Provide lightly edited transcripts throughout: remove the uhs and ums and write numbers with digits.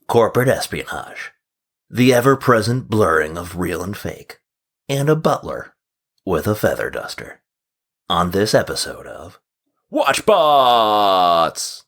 corporate espionage, the ever-present blurring of real and fake, and a butler with a feather duster. On this episode of WatchBots!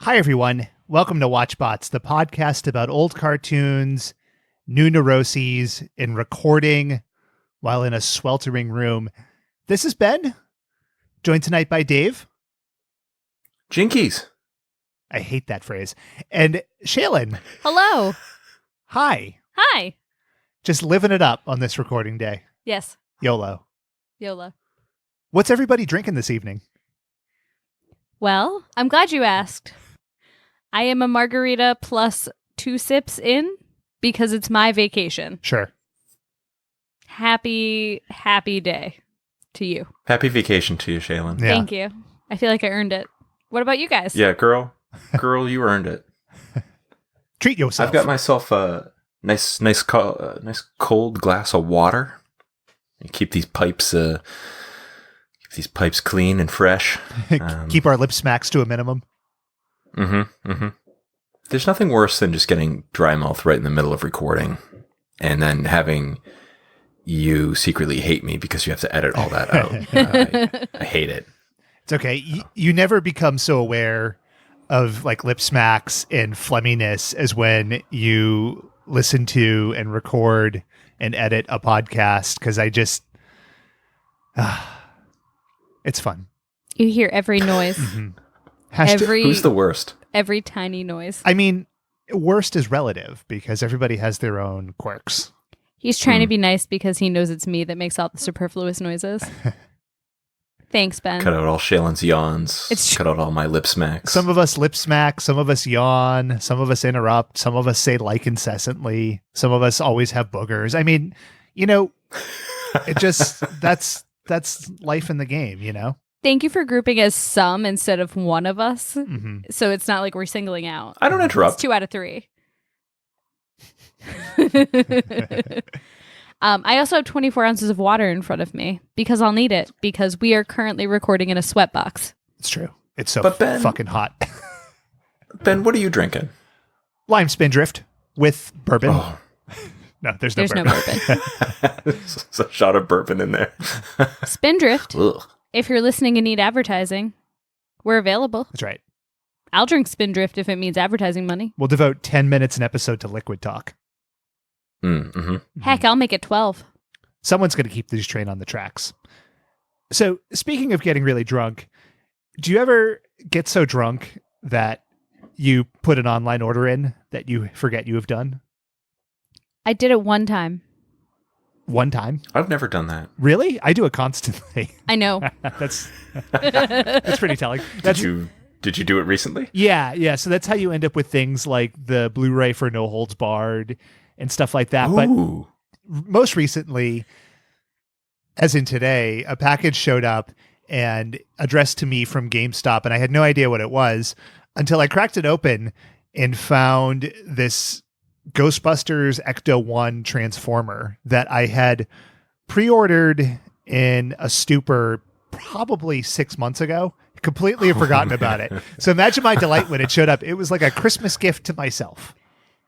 Hi, everyone. Welcome to WatchBots, the podcast about old cartoons, new neuroses, and recording while in a sweltering room. This is Ben, joined tonight by Dave. Jinkies. I hate that phrase. And Shaylin. Hello. Hi. Hi. Just living it up on this recording day. Yes. YOLO. YOLO. What's everybody drinking this evening? Well, I'm glad you asked. I am a margarita plus 2 sips in because it's my vacation. Sure. Happy day to you. Happy vacation to you, Shaylin. Yeah. Thank you. I feel like I earned it. What about you guys? Yeah, girl, you earned it. Treat yourself. I've got myself a nice cold glass of water. And keep these pipes clean and fresh. Keep our lip smacks to a minimum. There's nothing worse than just getting dry mouth right in the middle of recording and then having you secretly hate me because you have to edit all that out. I hate it. It's okay. You never become so aware of like lip smacks and phlegminess as when you listen to and record and edit a podcast, because I just it's fun. You hear every noise. Who's the worst? Every tiny noise. I mean, worst is relative because everybody has their own quirks. He's trying to be nice because he knows it's me that makes all the superfluous noises. Thanks, Ben. Cut out all Shaylin's yawns. Cut out all my lip smacks. Some of us lip smack, some of us yawn, some of us interrupt, some of us say like incessantly, some of us always have boogers. I mean, it just that's life in the game, Thank you for grouping as some instead of one of us. Mm-hmm. So it's not like we're singling out. I don't interrupt. It's 2 out of 3. I also have 24 ounces of water in front of me because I'll need it because we are currently recording in a sweatbox. It's true. It's so Ben, fucking hot. Ben, what are you drinking? Lime Spindrift with bourbon. Oh. No, there's no bourbon. There's a shot of bourbon in there. Spindrift. Ugh. If you're listening and need advertising, we're available. That's right. I'll drink Spindrift if it means advertising money. We'll devote 10 minutes an episode to liquid talk. Heck, I'll make it 12. Someone's going to keep this train on the tracks. So, speaking of getting really drunk, do you ever get so drunk that you put an online order in that you forget you have done? I did it one time. One time? I've never done that. Really? I do it constantly. I know. That's pretty telling. Did you do it recently? Yeah. So that's how you end up with things like the Blu-ray for No Holds Barred and stuff like that. Ooh. But most recently, as in today, a package showed up and addressed to me from GameStop, and I had no idea what it was until I cracked it open and found this Ghostbusters Ecto-1 Transformer that I had pre-ordered in a stupor probably 6 months ago. Completely forgotten about it. So imagine my delight when it showed up. It was like a Christmas gift to myself.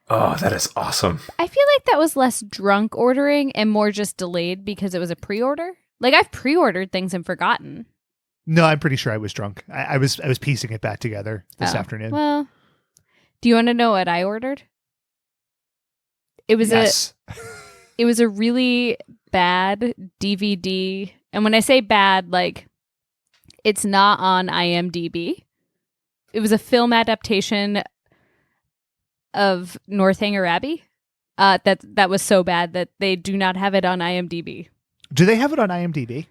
Oh, that is awesome. I feel like that was less drunk ordering and more just delayed because it was a pre-order. Like I've pre-ordered things and forgotten. No, I'm pretty sure I was drunk. I was piecing it back together this afternoon. Well, do you want to know what I ordered? It was it was a really bad DVD. And when I say bad, like it's not on IMDb. It was a film adaptation of Northanger Abbey. That was so bad that they do not have it on IMDb. Do they have it on IMDb?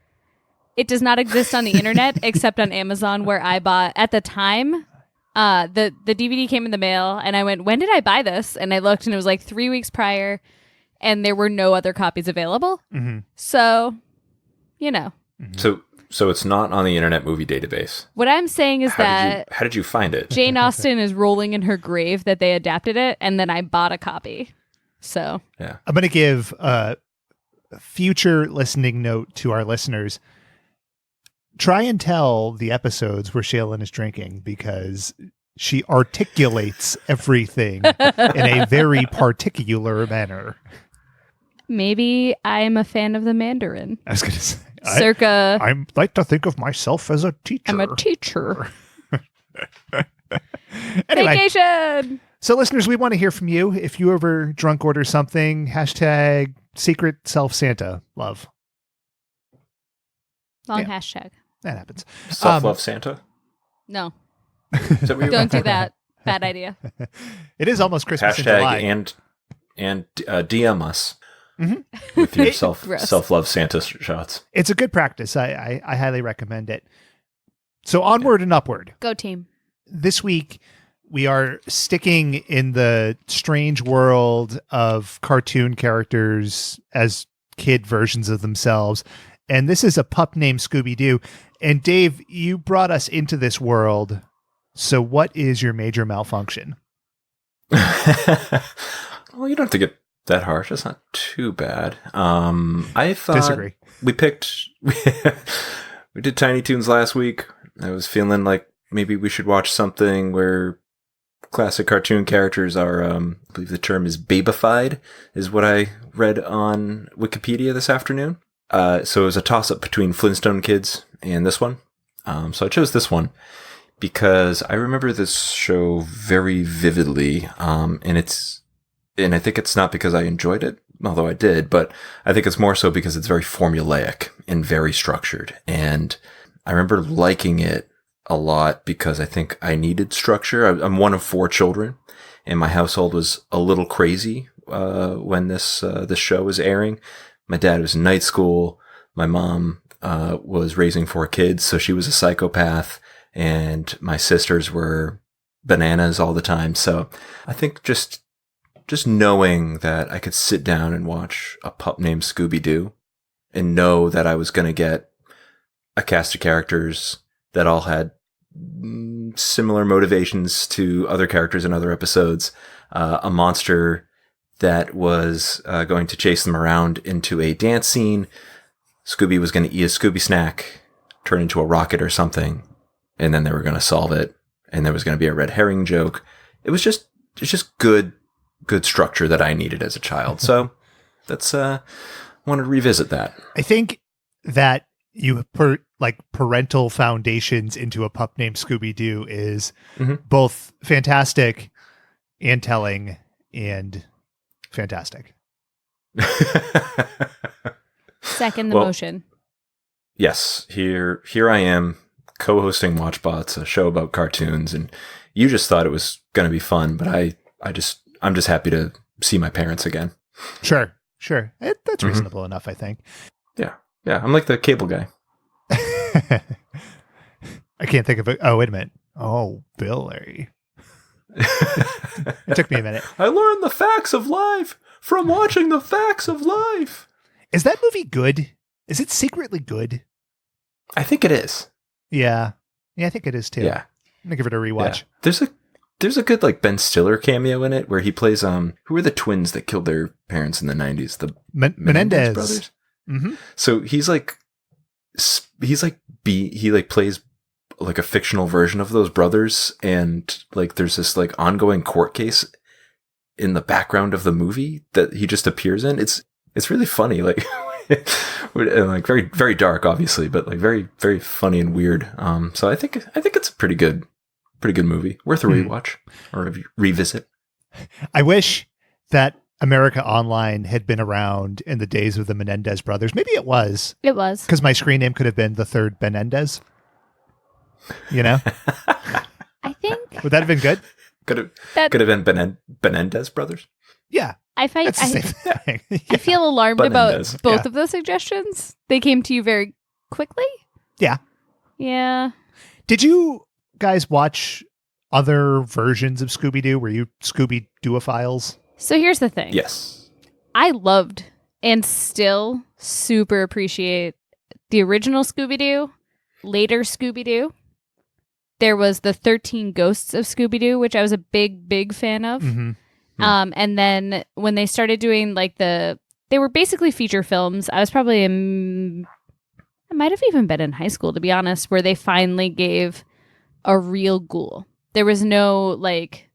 It does not exist on the internet except on Amazon, where I bought at the time. The DVD came in the mail, and I went, "When did I buy this?" And I looked, and it was like 3 weeks prior, and there were no other copies available. Mm-hmm. So, you know. So it's not on the Internet Movie Database. What I'm saying is How did you find it? Jane Austen is rolling in her grave that they adapted it, and then I bought a copy. So Yeah. I'm going to give a future listening note to our listeners. Try and tell the episodes where Shaylin is drinking, because she articulates everything in a very particular manner. maybe I'm a fan of the Mandarin. I was going to say. Circa. I like to think of myself as a teacher. I'm a teacher. Anyway, Vacation! so listeners, we want to hear from you. If you ever drunk order something, hashtag secret self Santa love. Long hashtag. That happens. Self-love Santa? No. Is that what you're Don't do that. Bad idea. It is almost Christmas in Hashtag July. and DM us Mm-hmm. with your Gross. self-love Santa shots. It's a good practice. I highly recommend it. So onward and upward. Go team. This week, we are sticking in the strange world of cartoon characters as kid versions of themselves. And this is a pup named Scooby-Doo. And Dave, you brought us into this world. So what is your major malfunction? Well, you don't have to get that harsh. That's not too bad. I thought Disagree. we did Tiny Toons last week. I was feeling like maybe we should watch something where classic cartoon characters are, I believe the term is babyfied, is what I read on Wikipedia this afternoon. So it was a toss-up between Flintstone Kids and this one. So I chose this one because I remember this show very vividly, and I think it's not because I enjoyed it, although I did, but I think it's more so because it's very formulaic and very structured. And I remember liking it a lot because I think I needed structure. I'm one of 4 children, and my household was a little crazy when this show was airing. My dad was in night school. My mom was raising 4 kids, so she was a psychopath, and my sisters were bananas all the time. So I think just knowing that I could sit down and watch a pup named Scooby-Doo and know that I was going to get a cast of characters that all had similar motivations to other characters in other episodes, a monster that was going to chase them around into a dance scene. Scooby was going to eat a Scooby snack, turn into a rocket or something, and then they were going to solve it, and there was going to be a red herring joke. It's just good structure that I needed as a child. So that's want to revisit that. I think that you put parental foundations into a pup named Scooby-Doo is both fantastic and telling and fantastic. Second the motion. Yes, here I am co-hosting WatchBots, a show about cartoons, and you just thought it was going to be fun, but I'm just happy to see my parents again. Sure. That's reasonable enough, I think. Yeah. I'm like the cable guy. I can't think of it. Oh, wait a minute. Oh, Billy. It took me a minute. I learned the facts of life from watching the facts of life. Is that movie good? Is it secretly good? I think it is. Yeah, I think it is too. Yeah. I'm gonna give it a rewatch. Yeah. There's a good Ben Stiller cameo in it where he plays who were the twins that killed their parents in the 90s? The Menendez brothers. Mm-hmm. So he plays like a fictional version of those brothers, and like there's this like ongoing court case in the background of the movie that he just appears in. It's really funny, like and like very very dark, obviously, but like very very funny and weird. So I think it's a pretty good movie, worth a rewatch or a revisit. I wish that America Online had been around in the days of the Menendez brothers. Maybe it was. It was. Because my screen name could have been the third Menendez. You know? I think. Would that have been good? Could have been Menendez brothers. Yeah. That's the same thing. I feel alarmed Menendez, about both of those suggestions. They came to you very quickly. Yeah. Yeah. Did you guys watch other versions of Scooby-Doo? Were you Scooby-Doo-ophiles? So here's the thing. Yes. I loved and still super appreciate the original Scooby-Doo, later Scooby-Doo. There was the 13 Ghosts of Scooby-Doo, which I was a big fan of. Mm-hmm. And then when they started doing like they were basically feature films. I was probably I might have even been in high school, to be honest, where they finally gave a real ghoul. There was no like,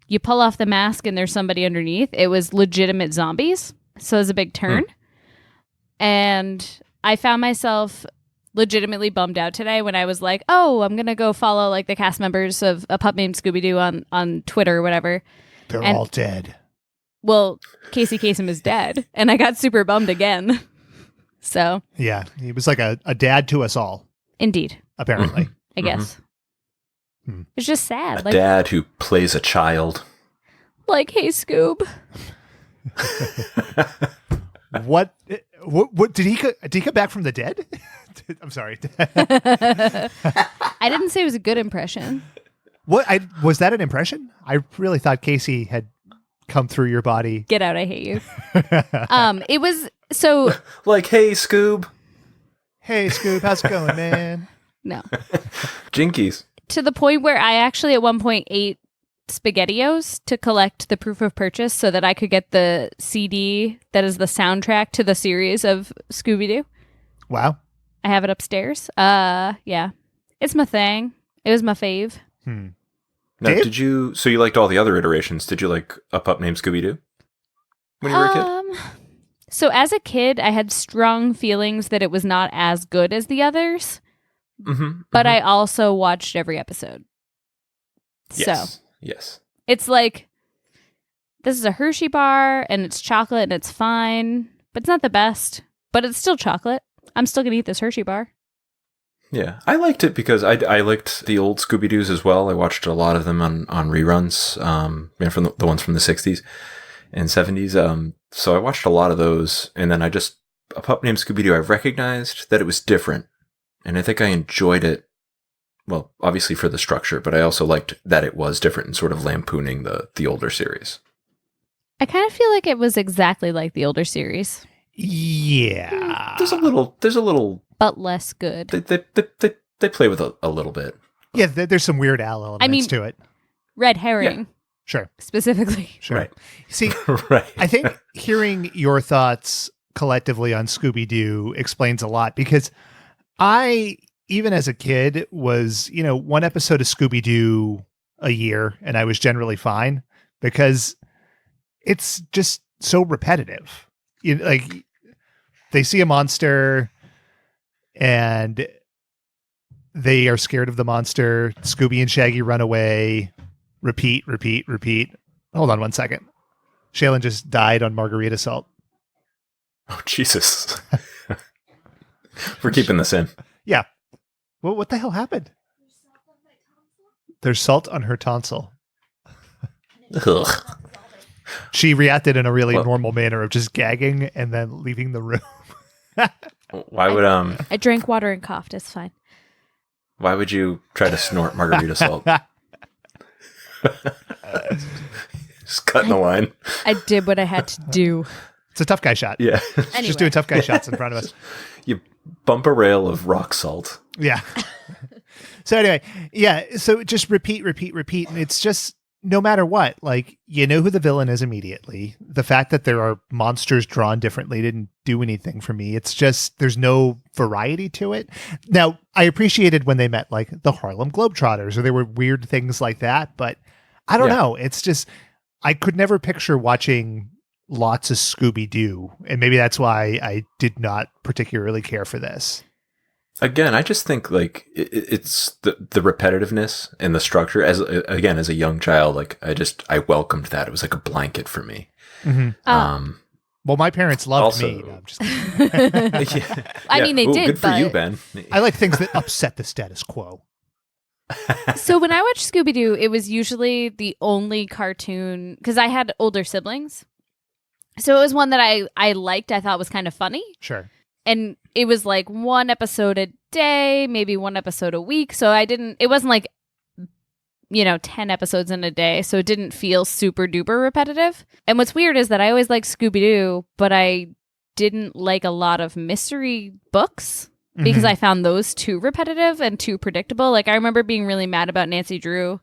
you pull off the mask and there's somebody underneath. It was legitimate zombies. So it was a big turn. And I found myself legitimately bummed out today when I was like, oh, I'm going to go follow like the cast members of A Pup Named Scooby-Doo on Twitter or whatever. They're all dead. Well, Casey Kasem is dead. And I got super bummed again. So. Yeah, he was like a dad to us all. Indeed. Apparently. I guess. It's just sad. A dad who plays a child. Like, hey, Scoob. What did he come back from the dead? I'm sorry. I didn't say it was a good impression. Was that an impression? I really thought Casey had come through your body. Get out, I hate you. It was so like, hey, Scoob. Hey, Scoob, how's it going, man? No. Jinkies. To the point where I actually at one point ate SpaghettiOs to collect the proof of purchase so that I could get the CD that is the soundtrack to the series of Scooby-Doo. Wow. I have it upstairs. Yeah. It's my thing. It was my fave. Now, Dave? so you liked all the other iterations. Did you like A Pup Named Scooby-Doo when you were a kid? So as a kid, I had strong feelings that it was not as good as the others. But I also watched every episode. Yes. So yes, it's like, this is a Hershey bar and it's chocolate and it's fine, but it's not the best, but it's still chocolate. I'm still going to eat this Hershey bar. Yeah, I liked it because I liked the old Scooby-Doos as well. I watched a lot of them on reruns, from the ones from the 60s and 70s. So I watched a lot of those, and then A Pup Named Scooby-Doo, I recognized that it was different, and I think I enjoyed it. Well, obviously for the structure, but I also liked that it was different and sort of lampooning the older series. I kind of feel like it was exactly like the older series. Yeah. There's a little, but less good. They play with a little bit. Yeah, there's some Weird Al elements to it. Red herring. Yeah. Sure. Specifically. Sure. Right. See, right. I think hearing your thoughts collectively on Scooby-Doo explains a lot, because I, even as a kid, was, one episode of Scooby-Doo a year, and I was generally fine because it's just so repetitive. Like, they see a monster and they are scared of the monster. Scooby and Shaggy run away. Repeat. Hold on one second. Shaylin just died on Margarita salt. Oh, Jesus. We're keeping this in. Yeah. Well, what the hell happened? There's salt on her tonsil. Ugh. She reacted in a really normal manner of just gagging and then leaving the room. Why would I drank water and coughed. It's fine. Why would you try to snort Margarita salt? Just cutting the line. I did what I had to do. It's a tough guy shot. Yeah. Anyway. Just doing tough guy shots in front of us. You bump a rail of rock salt. Yeah. So anyway, yeah. So just repeat. And it's just, no matter what, like, you know who the villain is immediately. The fact that there are monsters drawn differently didn't do anything for me. It's just, there's no variety to it. Now, I appreciated when they met like the Harlem Globetrotters, or there were weird things like that, but I don't know. It's just, I could never picture watching lots of Scooby-Doo, and maybe that's why I did not particularly care for this. Again, I just think like it's the repetitiveness and the structure. As a young child, like I welcomed that. It was like a blanket for me. Mm-hmm. Well, my parents loved also, me. No, I'm just kidding. I mean, they did. Good for you, Ben. I like things that upset the status quo. So when I watched Scooby-Doo, it was usually the only cartoon, because I had older siblings. So it was one that I liked. I thought was kind of funny. Sure. And it was like one episode a day, maybe one episode a week. So it wasn't like, 10 episodes in a day. So it didn't feel super duper repetitive. And what's weird is that I always liked Scooby-Doo, but I didn't like a lot of mystery books because I found those too repetitive and too predictable. Like I remember being really mad about Nancy Drew.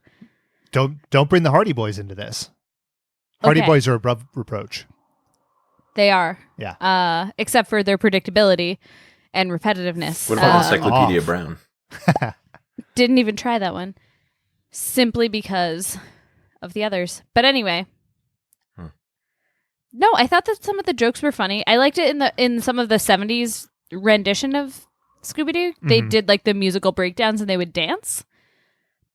Don't bring the Hardy Boys into this. Hardy Boys are above reproach. They are. Yeah. Except for their predictability and repetitiveness. What about Encyclopedia Brown? Didn't even try that one. Simply because of the others. But anyway. No, I thought that some of the jokes were funny. I liked it in some of the 70s rendition of Scooby-Doo. They did like the musical breakdowns and they would dance.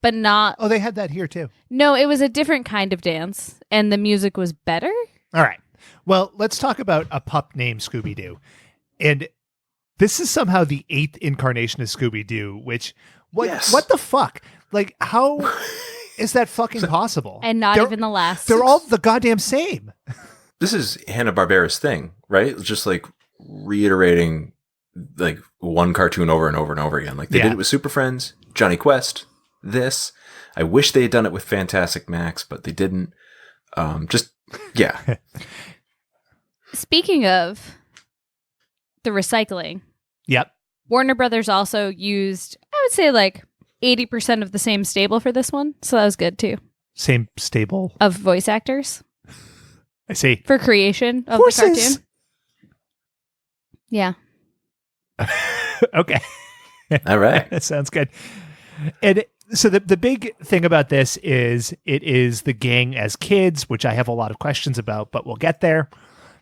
But not... Oh, they had that here too. No, it was a different kind of dance. And the music was better. All right. Well, let's talk about a pup named Scooby-Doo. And this is somehow the 8th incarnation of Scooby-Doo, which... What the fuck? Like, how is that fucking possible? And not even the last. They're all the goddamn same. This is Hanna-Barbera's thing, right? It's just like reiterating like one cartoon over and over and over again. Like they did it with Super Friends, Johnny Quest, this. I wish they had done it with Fantastic Max, but they didn't. Speaking of the recycling. Yep. Warner Brothers also used, I would say, like 80% of the same stable for this one. So that was good, too. Same stable? Of voice actors. I see. For creation of Horses. the cartoon. Yeah. Okay. All right. That sounds good. And so the big thing about this is it is the gang as kids, which I have a lot of questions about, but we'll get there.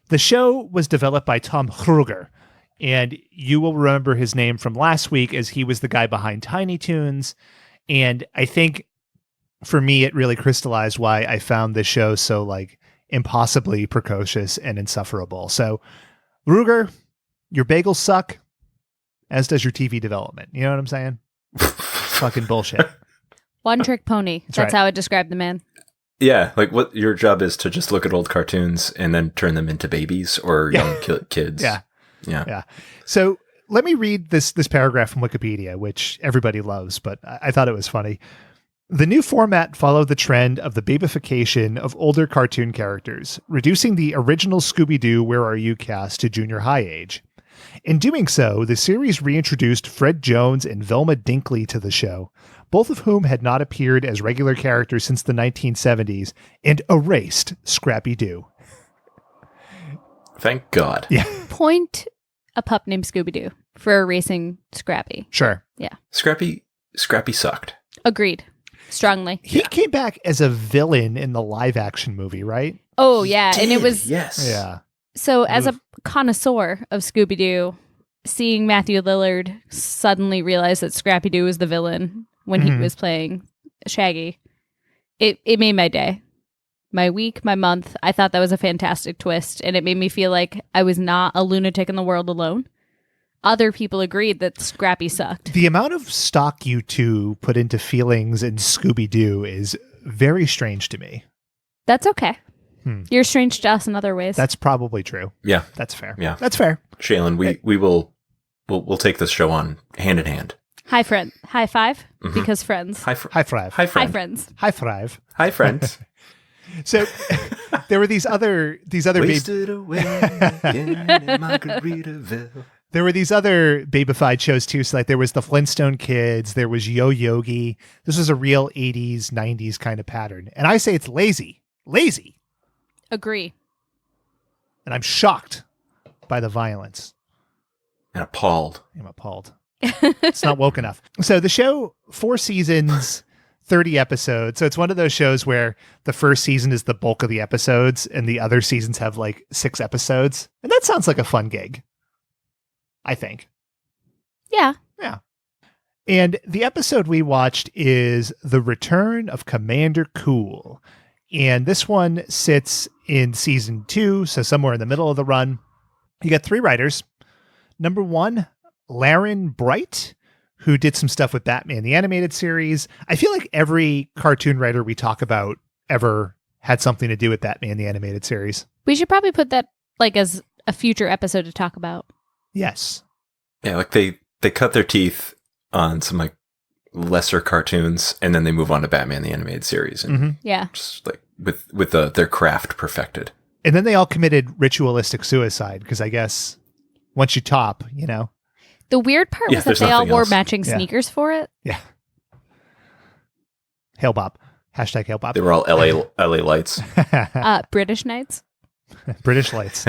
The show was developed by Tom Kruger. And you will remember his name from last week as he was the guy behind Tiny Toons. And I think for me, it really crystallized why I found this show so like impossibly precocious and insufferable. So Ruger, your bagels suck, as does your TV development. You know what I'm saying? Fucking bullshit. One trick pony. That's how I describe the man. Yeah, like what your job is to just look at old cartoons and then turn them into babies or young kids. Yeah. So let me read this paragraph from Wikipedia, which everybody loves, but I thought it was funny. The new format followed the trend of the babyfication of older cartoon characters, reducing the original Scooby-Doo Where Are You cast to junior high age. In doing so, the series reintroduced Fred Jones and Velma Dinkley to the show, both of whom had not appeared as regular characters since the 1970s, and erased Scrappy-Doo. Thank God. Yeah. Point a pup named Scooby-Doo for erasing Scrappy. Sure. Yeah. Scrappy sucked. Agreed. Strongly. He came back as a villain in the live action movie, right? Oh, yeah. And it was... Yes. Yeah. So as a connoisseur of Scooby-Doo, seeing Matthew Lillard suddenly realize that Scrappy-Doo was the villain when he was playing Shaggy, it made my day. My week, my month. I thought that was a fantastic twist, and it made me feel like I was not a lunatic in the world alone. Other people agreed that Scrappy sucked. The amount of stock you two put into feelings in Scooby-Doo is very strange to me. That's okay. You're strange to us in other ways. That's probably true. Yeah. That's fair. Yeah. That's fair. Shaylin, we'll take this show on hand in hand. Hi, friend. High five, because friends. High five. Hi, Hi, friend. friends. High five. Hi, friends. So there were these other Wasted away in Margaritaville. There were these other babyfied shows too. So like there was the Flintstone Kids, there was Yo Yogi. This was a real 80s, 90s kind of pattern. And I say it's lazy. Agree. And I'm shocked by the violence. And appalled. I'm appalled. It's not woke enough. So the show, 4 seasons, 30 episodes. So it's one of those shows where the first season is the bulk of the episodes and the other seasons have like 6 episodes. And that sounds like a fun gig, I think. Yeah. Yeah. And the episode we watched is The Return of Commander Cool. And this one sits in season 2, so somewhere in the middle of the run. You got 3 writers. Number 1, Laren Bright, who did some stuff with Batman the Animated Series. I feel like every cartoon writer we talk about ever had something to do with Batman the Animated Series. We should probably put that like as a future episode to talk about. Yes. Yeah, like they cut their teeth on some like lesser cartoons, and then they move on to Batman the Animated Series, and Yeah. just like with their craft perfected. And then they all committed ritualistic suicide because I guess once you top, you know. The weird part Yeah, was that there's they all nothing wore else. matching Yeah. sneakers for it. Yeah. Hail Bob. Hashtag Hail Bob. They were all LA lights. British Knights. British lights.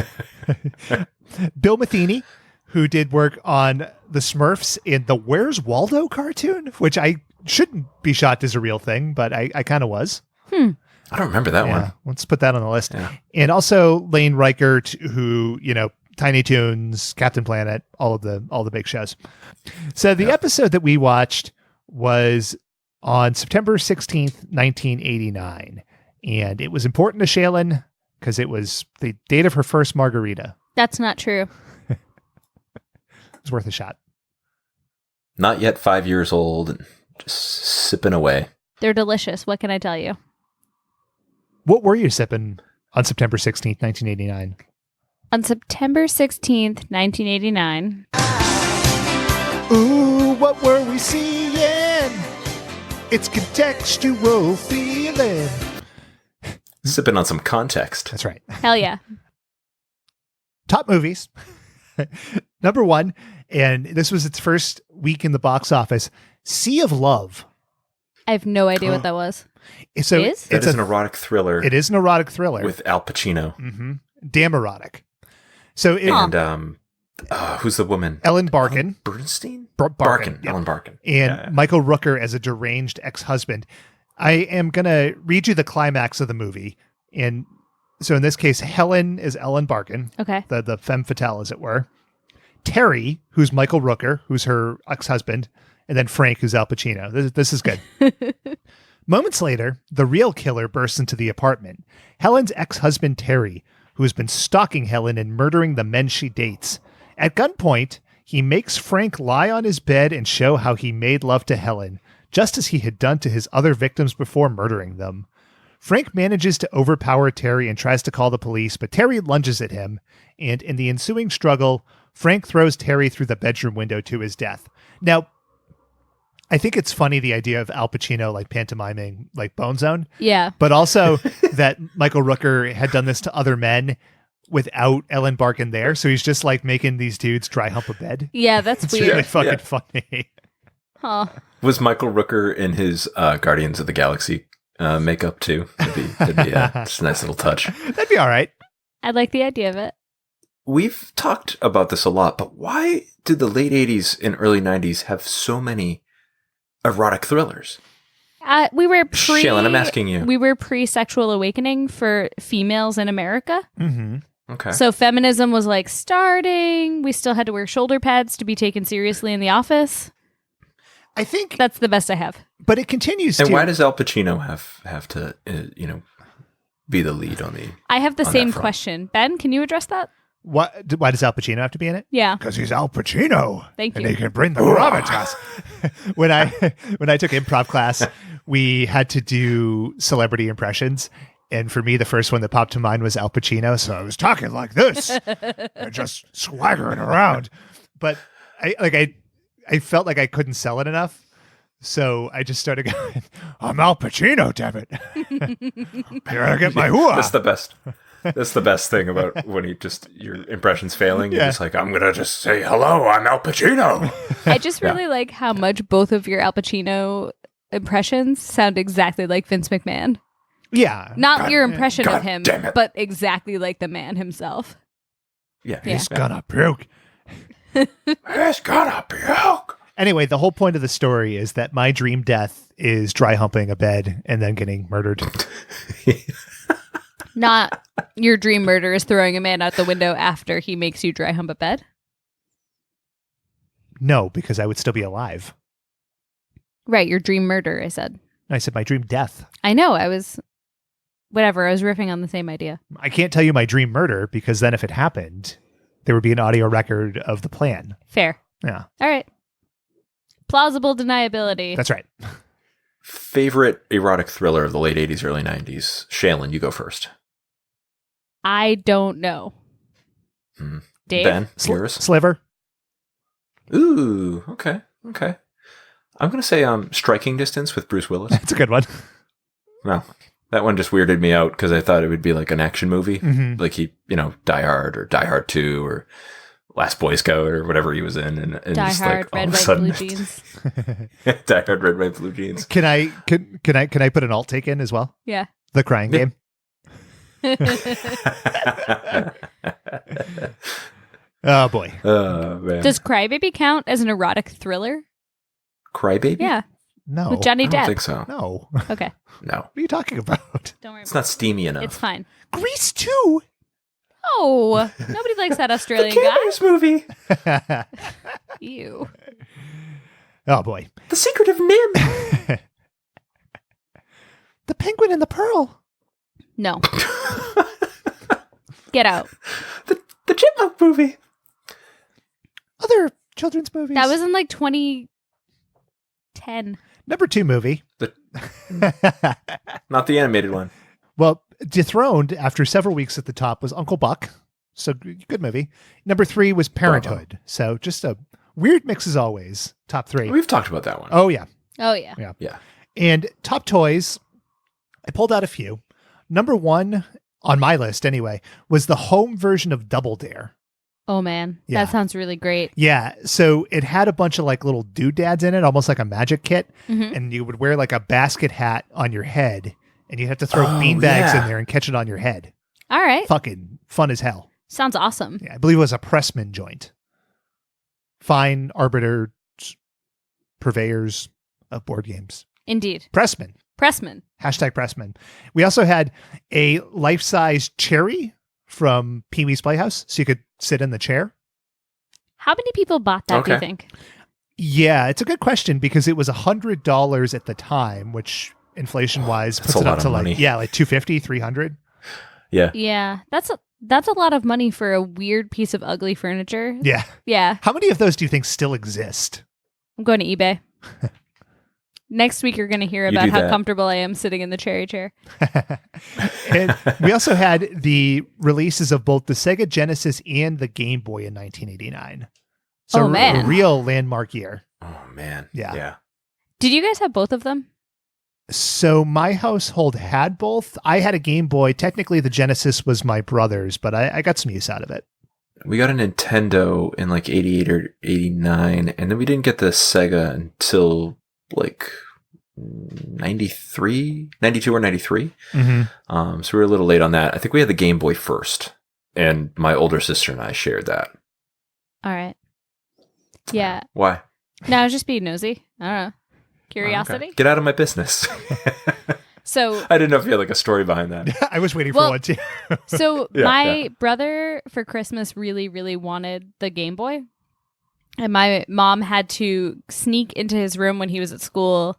Bill Matheny, who did work on the Smurfs in the Where's Waldo cartoon, which I shouldn't be shocked as a real thing, but I kind of was. I don't remember that Yeah, one. let's put that on the list. Yeah. And also Lane Reichert, who, you know, Tiny Toons, Captain Planet, all the big shows. So the episode that we watched was on September 16th, 1989. And it was important to Shaylin because it was the date of her first margarita. That's not true. It was worth a shot. Not yet 5 years old, and just sipping away. They're delicious. What can I tell you? What were you sipping on September 16th, 1989? On September 16th, 1989. Ooh, what were we seeing? It's contextual feeling. Sipping on some context. That's right. Hell yeah. Top movies. Number one, and this was its first week in the box office, Sea of Love. I have no idea what that was. So Is? That it's is an erotic thriller it is an erotic thriller. with Al Pacino. Mm-hmm. Damn erotic. So it, And who's the woman? Ellen Barkin. Bernstein? Barkin. Yeah. Ellen Barkin. And Yeah. Michael Rooker as a deranged ex-husband. I am going to read you the climax of the movie. And so in this case, Helen is Ellen Barkin, Okay. the femme fatale, as it were. Terry, who's Michael Rooker, who's her ex-husband. And then Frank, who's Al Pacino. This is good. Moments later, the real killer bursts into the apartment. Helen's ex-husband, Terry, who has been stalking Helen and murdering the men she dates. At gunpoint, he makes Frank lie on his bed and show how he made love to Helen, just as he had done to his other victims before murdering them. Frank manages to overpower Terry and tries to call the police, but Terry lunges at him, and in the ensuing struggle, Frank throws Terry through the bedroom window to his death. Now, I think it's funny, the idea of Al Pacino like pantomiming like Bone Zone, Yeah. but also that Michael Rooker had done this to other men without Ellen Barkin there. So he's just like making these dudes dry hump a bed. Yeah, that's It's weird. really fucking funny. Huh. Was Michael Rooker in his Guardians of the Galaxy makeup too? That'd be just a nice little touch. That'd be all right. I like the idea of it. We've talked about this a lot, but why did the late 80s and early 90s have so many erotic thrillers? We were pre. Shaylin, I'm asking you. We were pre-sexual awakening for females in America. Mm-hmm. Okay. So feminism was like starting. We still had to wear shoulder pads to be taken seriously in the office. I think, That's the best I have. but it continues And to. why does Al Pacino have to be the lead on the? I have the On same that front. question. Ben, can you address that? why does Al Pacino have to be in it? Yeah. Because he's Al Pacino. Thank And you. he can bring the gravitas. when I took improv class, we had to do celebrity impressions. And for me, the first one that popped to mind was Al Pacino. So I was talking like this and just swaggering around. But I felt like I couldn't sell it enough. So I just started going, I'm Al Pacino, damn it. Here I get my hooah. That's the best. That's the best thing about when your impression's failing. You're Yeah. just like, I'm gonna just say hello. I'm Al Pacino. I just really like how much both of your Al Pacino impressions sound exactly like Vince McMahon. Yeah. Not your impression God of him, damn it. but exactly like the man himself. Yeah, He's gonna puke. He's gonna puke. Anyway, the whole point of the story is that my dream death is dry humping a bed and then getting murdered. Not your dream murder is throwing a man out the window after he makes you dry hump a bed. No, because I would still be alive. Right, your dream murder, I said. I said my dream death. I know, I was riffing on the same idea. I can't tell you my dream murder because then if it happened, there would be an audio record of the plan. Fair. Yeah, All right. Plausible deniability. that's right. Favorite erotic thriller of the late 80s, early 90s? Shaylin, you go first. I don't know. Hmm. Dave? Ben, yours? Sliver. Ooh, okay. I'm going to say Striking Distance with Bruce Willis. That's a good one. Well, that one just weirded me out because I thought it would be like an action movie. Mm-hmm. Like Die Hard or Die Hard 2 or Last Boy Scout or whatever he was in. And Die just Hard, like, all Red, of a White, sudden, Blue Jeans. Die Hard, Red, White, Blue Jeans. Can I put an alt take in as well? Yeah. The Crying Game. Oh boy. Oh, man. Does Crybaby count as an erotic thriller? Crybaby? Yeah. No. With Johnny I don't Depp. think so. No. Okay. No. What are you talking about? Don't worry. It's not steamy enough. It's fine. Grease 2. Oh, nobody likes that Australian the guy. Cameras movie. Ew. Oh boy. The Secret of Nim. The Penguin and the Pearl. No. Get out. The Chipmunk movie. Other children's movies. That was in like 2010. Number 2 movie. Not the animated one. Well, dethroned after several weeks at the top was Uncle Buck. So good movie. Number 3 was Parenthood. Bravo. So just a weird mix as always. Top 3. We've talked about that one. Oh yeah. Oh, yeah. Yeah. And top toys, I pulled out a few. Number 1 on my list anyway was the home version of Double Dare. Oh, man. Yeah. That sounds really great. Yeah, so it had a bunch of like little doodads in it, almost like a magic kit, Mhm. and you would wear like a basket hat on your head, and you have to throw beanbags in there and catch it on your head. All right. Fucking fun as hell. Sounds awesome. Yeah, I believe it was a Pressman joint. Fine arbiters, purveyors of board games. Indeed. Pressman. Pressman. Hashtag Pressman. We also had a life-size cherry from Pee-wee's Playhouse, so you could sit in the chair. How many people bought that, do you Okay. think? Yeah, it's a good question because it was $100 at the time, which inflation-wise That's puts a it up lot to of money. like $250, $300. Yeah. Yeah. That's a lot of money for a weird piece of ugly furniture. Yeah. Yeah. How many of those do you think still exist? I'm going to eBay. Next week, you're going to hear You about do how that. comfortable I am sitting in the cherry chair. And we also had the releases of both the Sega Genesis and the Game Boy in 1989. So Oh, man. a real landmark year. Oh, man. Yeah. Yeah. Did you guys have both of them? So my household had both. I had a Game Boy. Technically, the Genesis was my brother's, but I got some use out of it. We got a Nintendo in like 88 or 89, and then we didn't get the Sega until like 92 or 93. Mm-hmm. So we were a little late on that. I think we had the Game Boy first, and my older sister and I shared that. All right. Yeah. Why? No, I was just being nosy. I don't know. Curiosity. Okay. Get out of my business. So I didn't know if you had like a story behind that. I was waiting for Well, one too. So Yeah, my brother for Christmas really, really wanted the Game Boy. And my mom had to sneak into his room when he was at school,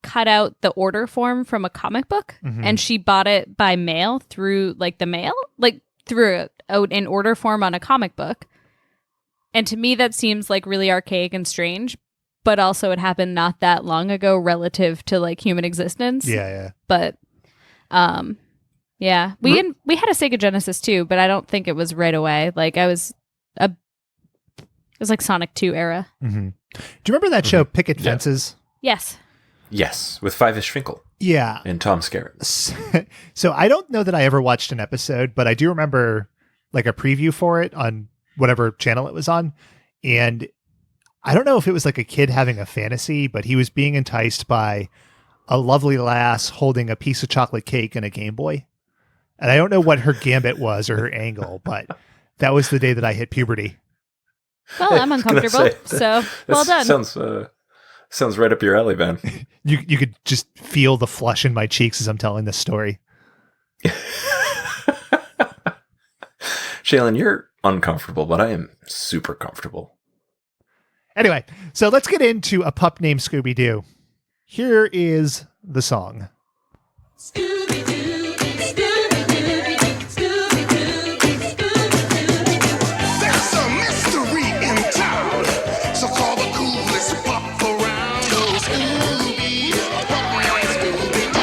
cut out the order form from a comic book, Mhm. and she bought it by mail through like the mail, like through an order form on a comic book. And to me, that seems like really archaic and strange, but also it happened not that long ago relative to like human existence. Yeah. But yeah, we had a Sega Genesis too, but I don't think it was right away. Like it was like Sonic 2 era. Mm-hmm. Do you remember that show Picket Yeah. Fences? Yes. Yes, with Five-ish Finkel Yeah. and Tom Skerritt. So I don't know that I ever watched an episode, but I do remember like a preview for it on whatever channel it was on. And I don't know if it was like a kid having a fantasy, but he was being enticed by a lovely lass holding a piece of chocolate cake and a Game Boy. And I don't know what her gambit was or her angle, but that was the day that I hit puberty. Well, I'm I was gonna uncomfortable, say, so well done. Sounds right up your alley, Ben. You could just feel the flush in my cheeks as I'm telling this story. Shaylin, you're uncomfortable, but I am super comfortable. Anyway, so let's get into A Pup Named Scooby-Doo. Here is the song. There's a mystery in town, so call the coolest pup around. Oh, Scooby, pup named Scooby-Doo.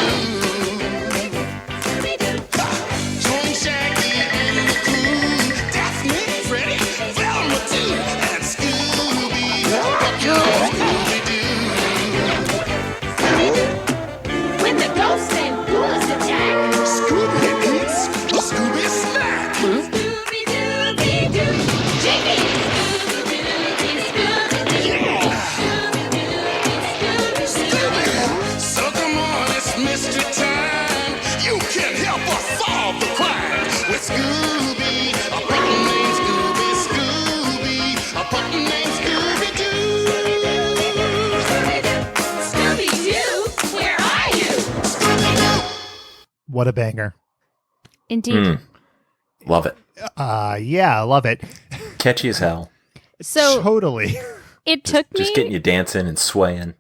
Join Shaggy and the crew, Daphne, Freddy, Velma too, and Scooby. What a banger. Indeed. Love it. Yeah, I love it. Catchy as hell. So Totally. it took Just me getting you dancing and swaying.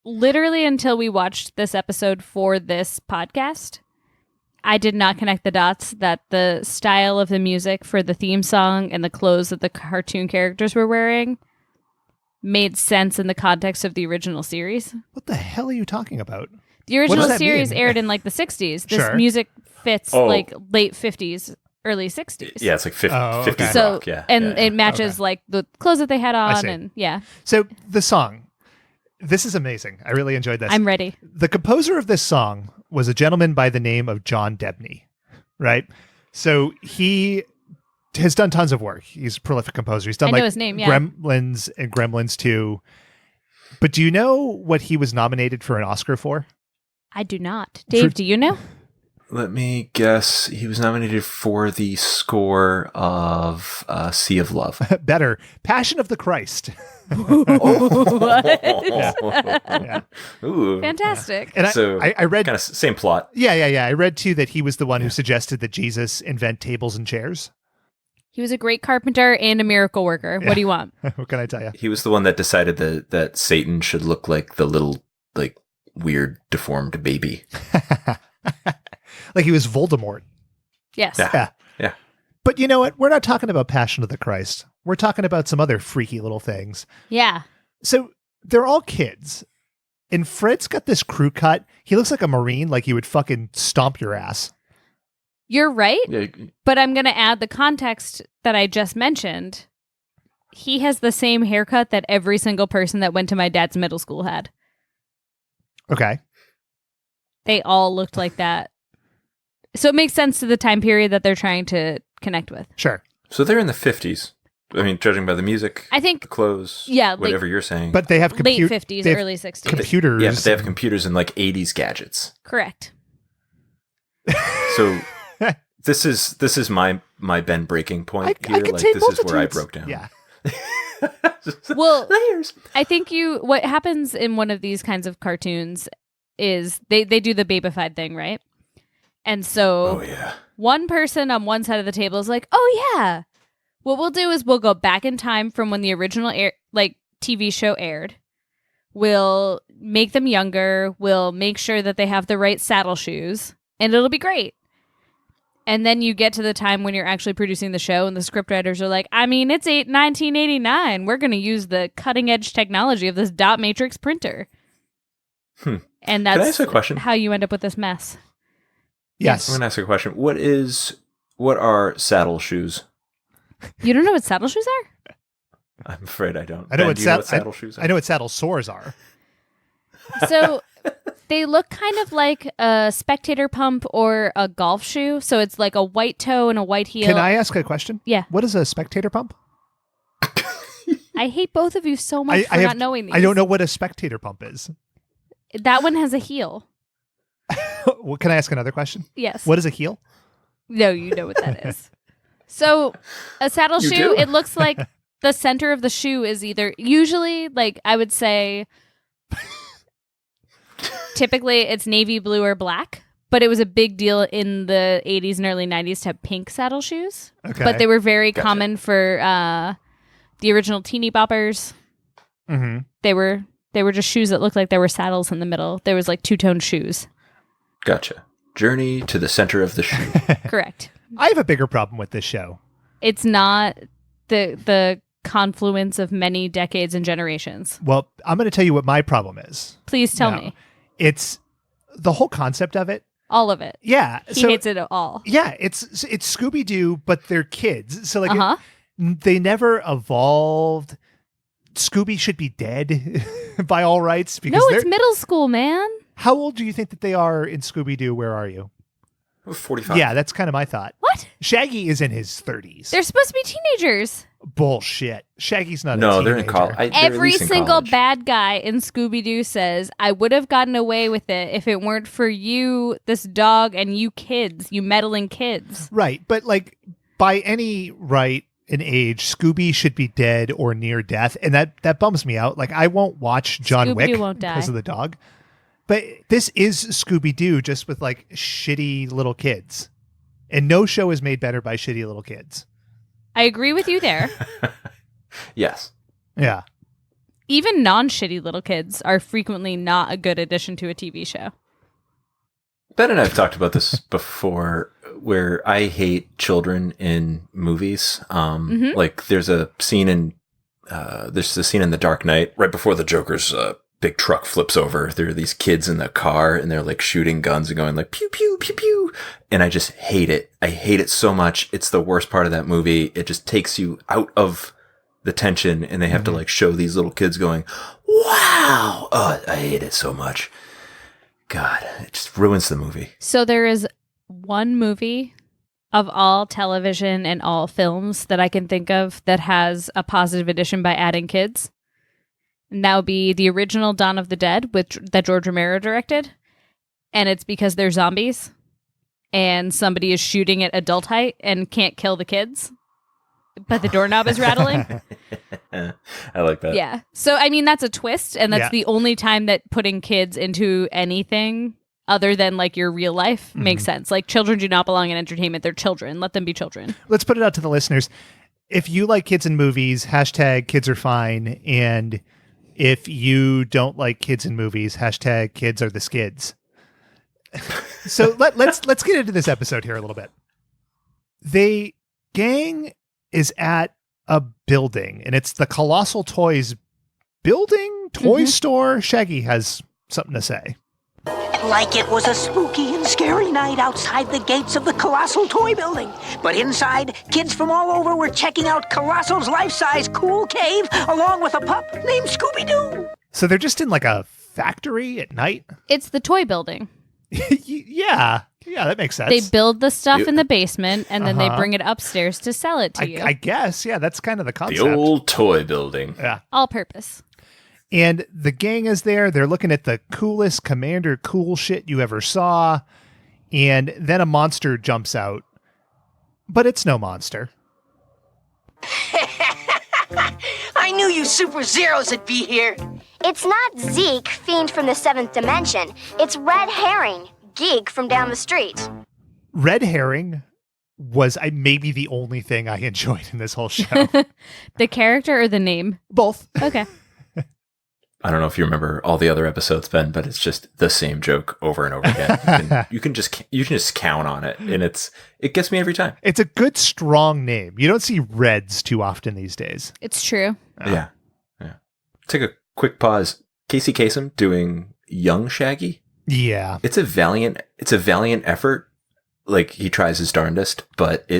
literally until we watched this episode for this podcast. I did not connect the dots that the style of the music for the theme song and the clothes that the cartoon characters were wearing made sense in the context of the original series. What the hell are you talking about? The original that series mean? aired in like the 60s. This Sure. music fits Oh. like late 50s, early 60s. Yeah, it's like 50, Oh, okay. 50s So, rock. Yeah. and yeah, it matches Okay. like the clothes that they had on. see. And yeah, So the song, this is amazing. I really enjoyed this. I'm ready. The composer of this song was a gentleman by the name of John Debney, right? So he has done tons of work. He's a prolific composer. He's done I know like his name, yeah. Gremlins and Gremlins 2. But do you know what he was nominated for an Oscar for? I do not. Dave, do you know? Let me guess. He was nominated for the score of Sea of Love. Better, Passion of the Christ. Yeah. Ooh. Fantastic. And So, I read, kind of same plot. yeah. I read too that he was the one who suggested that Jesus invent tables and chairs. He was a great carpenter and a miracle worker. What do you want? What can I tell you? He was the one that decided that Satan should look like the little, like, weird, deformed baby. Like he was Voldemort. Yes. Yeah. Yeah. But you know what? We're not talking about Passion of the Christ. We're talking about some other freaky little things. Yeah. So they're all kids. And Fred's got this crew cut. He looks like a Marine, like he would fucking stomp your ass. You're right. Yeah. But I'm going to add the context that I just mentioned. He has the same haircut that every single person that went to my dad's middle school had. Okay. They all looked like that. So it makes sense to the time period that they're trying to connect with. Sure. So they're in the 50s. I mean, judging by the music, I the think clothes, Yeah, like- whatever you're saying. But they have late 50s, they have early 60s. computers. Yeah, but they have computers and like 80s gadgets. Correct. So this is my Ben breaking point I here. could Like say this is where I multitudes. broke down. Yeah. Well, layers. I think what happens in one of these kinds of cartoons is they do the babyfied thing, right? And so Oh yeah. one person on one side of the table is like, "Oh yeah, what we'll do is we'll go back in time from when the original TV show aired. We'll make them younger. We'll make sure that they have the right saddle shoes, and it'll be great." And then you get to the time when you're actually producing the show, and the scriptwriters are like, "I mean, it's 1989. We're going to use the cutting edge technology of this dot matrix printer." Hmm. And Can I that's ask a question? how you end up with this mess. Yes. I'm gonna ask a question. What are saddle shoes? You don't know what saddle shoes are? I'm afraid I don't. I know Ben, what do you know what saddle saddle shoes are? I know what saddle sores are. So they look kind of like a spectator pump or a golf shoe. So it's like a white toe and a white heel. Can I ask a question? Yeah. What is a spectator pump? I hate both of you so much for not knowing these. I don't know what a spectator pump is. That one has a heel. Well, can I ask another question? Yes. What is a heel? No, you know what that is. So a saddle You shoe, do? it looks like the center of the shoe is either usually like I would say typically it's navy blue or black, but it was a big deal in the 80s and early 90s to have pink saddle shoes. Okay. But they were very Gotcha. common for the original teeny boppers. Mm-hmm. They were just shoes that looked like there were saddles in the middle. There was like two-tone shoes. Gotcha. Journey to the center of the shoe. Correct. I have a bigger problem with this show. It's not the confluence of many decades and generations. Well, I'm going to tell you what my problem is. Please tell No. me. It's the whole concept of it. All of it. Yeah. He hates it all. Yeah, it's Scooby Doo, but they're kids. So like Uh-huh. they never evolved. Scooby should be dead by all rights because No, they're it's middle school, man. How old do you think that they are in Scooby Doo? Where are you? 45. Yeah, that's kind of my thought. What? Shaggy is in his 30s. They're supposed to be teenagers. Bullshit. Shaggy's not a No, teenager. they're in college. Every single bad guy in Scooby-Doo says, I would have gotten away with it if it weren't for you, this dog, and you kids, you meddling kids. Right, but like by any right and age, Scooby should be dead or near death, and that bums me out. Like I won't watch John Scooby-Doo Wick won't die. because of the dog. But this is Scooby-Doo just with like shitty little kids. And no show is made better by shitty little kids. I agree with you there. Yes. Yeah. Even non-shitty little kids are frequently not a good addition to a TV show. Ben and I have talked about this before, where I hate children in movies. Like there's a scene in The Dark Knight right before the Joker's big truck flips over. There are these kids in the car and they're like shooting guns and going like pew pew pew pew, and I just hate it. I hate it so much. It's the worst part of that movie. It just takes you out of the tension, and they have to like show these little kids going, wow. Oh, I hate it so much. God, it just ruins the movie. So there is one movie of all television and all films that I can think of that has a positive addition by adding kids. And that would be the original Dawn of the Dead that George Romero directed. And it's because they're zombies and somebody is shooting at adult height and can't kill the kids, but the doorknob is rattling. I like that. Yeah. So, I mean, that's a twist. And that's the only time that putting kids into anything other than like your real life makes sense. Like children do not belong in entertainment. They're children. Let them be children. Let's put it out to the listeners. If you like kids in movies, hashtag kids are fine. And if you don't like kids in movies, hashtag kids are the skids. So let's get into this episode here a little bit. The gang is at a building, and it's the Colossal Toys building, toy store. Shaggy has something to say. Like it was a spooky and scary night outside the gates of the Colossal Toy Building. But inside, kids from all over were checking out Colossal's life-size cool cave along with a pup named Scooby-Doo. So they're just in like a factory at night? It's the toy building. Yeah, that makes sense. They build the stuff in the basement and then they bring it upstairs to sell it to you. I guess, yeah, that's kind of the concept. The old toy building. Yeah. All purpose. And the gang is there. They're looking at the coolest Commander Cool shit you ever saw. And then a monster jumps out. But it's no monster. I knew you Super Zeros would be here. It's not Zeke, fiend from the 7th dimension. It's Red Herring, geek from down the street. Red Herring was maybe the only thing I enjoyed in this whole show. The character or the name? Both. Okay. I don't know if you remember all the other episodes, Ben, but it's just the same joke over and over again. You can just count on it, and it gets me every time. It's a good, strong name. You don't see Reds too often these days. It's true. Yeah. Take a quick pause. Casey Kasem doing young Shaggy. Yeah, It's a valiant effort. Like, he tries his darndest, but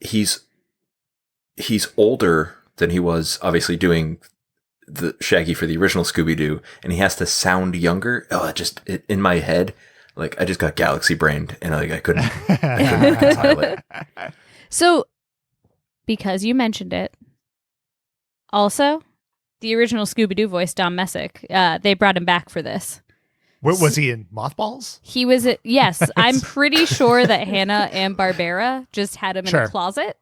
he's older than he was obviously doing the Shaggy for the original Scooby-Doo, and he has to sound younger. Oh, in my head, like I just got galaxy brained, and like I couldn't reconcile it. So, because you mentioned it, also, the original Scooby-Doo voice, Don Messick, they brought him back for this. Was he in Mothballs? He was, yes, I'm pretty sure that Hanna-Barbera just had him in a closet.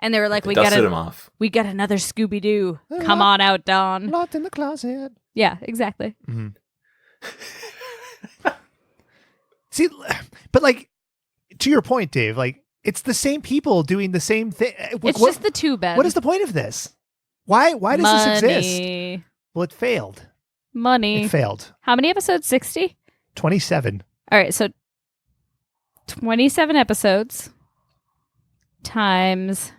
And they were like, we got another Scooby-Doo. Come on out, Don. Locked in the closet. Yeah, exactly. Mm-hmm. See, but like, to your point, Dave, like, it's the same people doing the same thing. It's just the two, Ben. What is the point of this? Why does this exist? Well, it failed. Money. It failed. How many episodes? 60? 27. All right, so 27 episodes times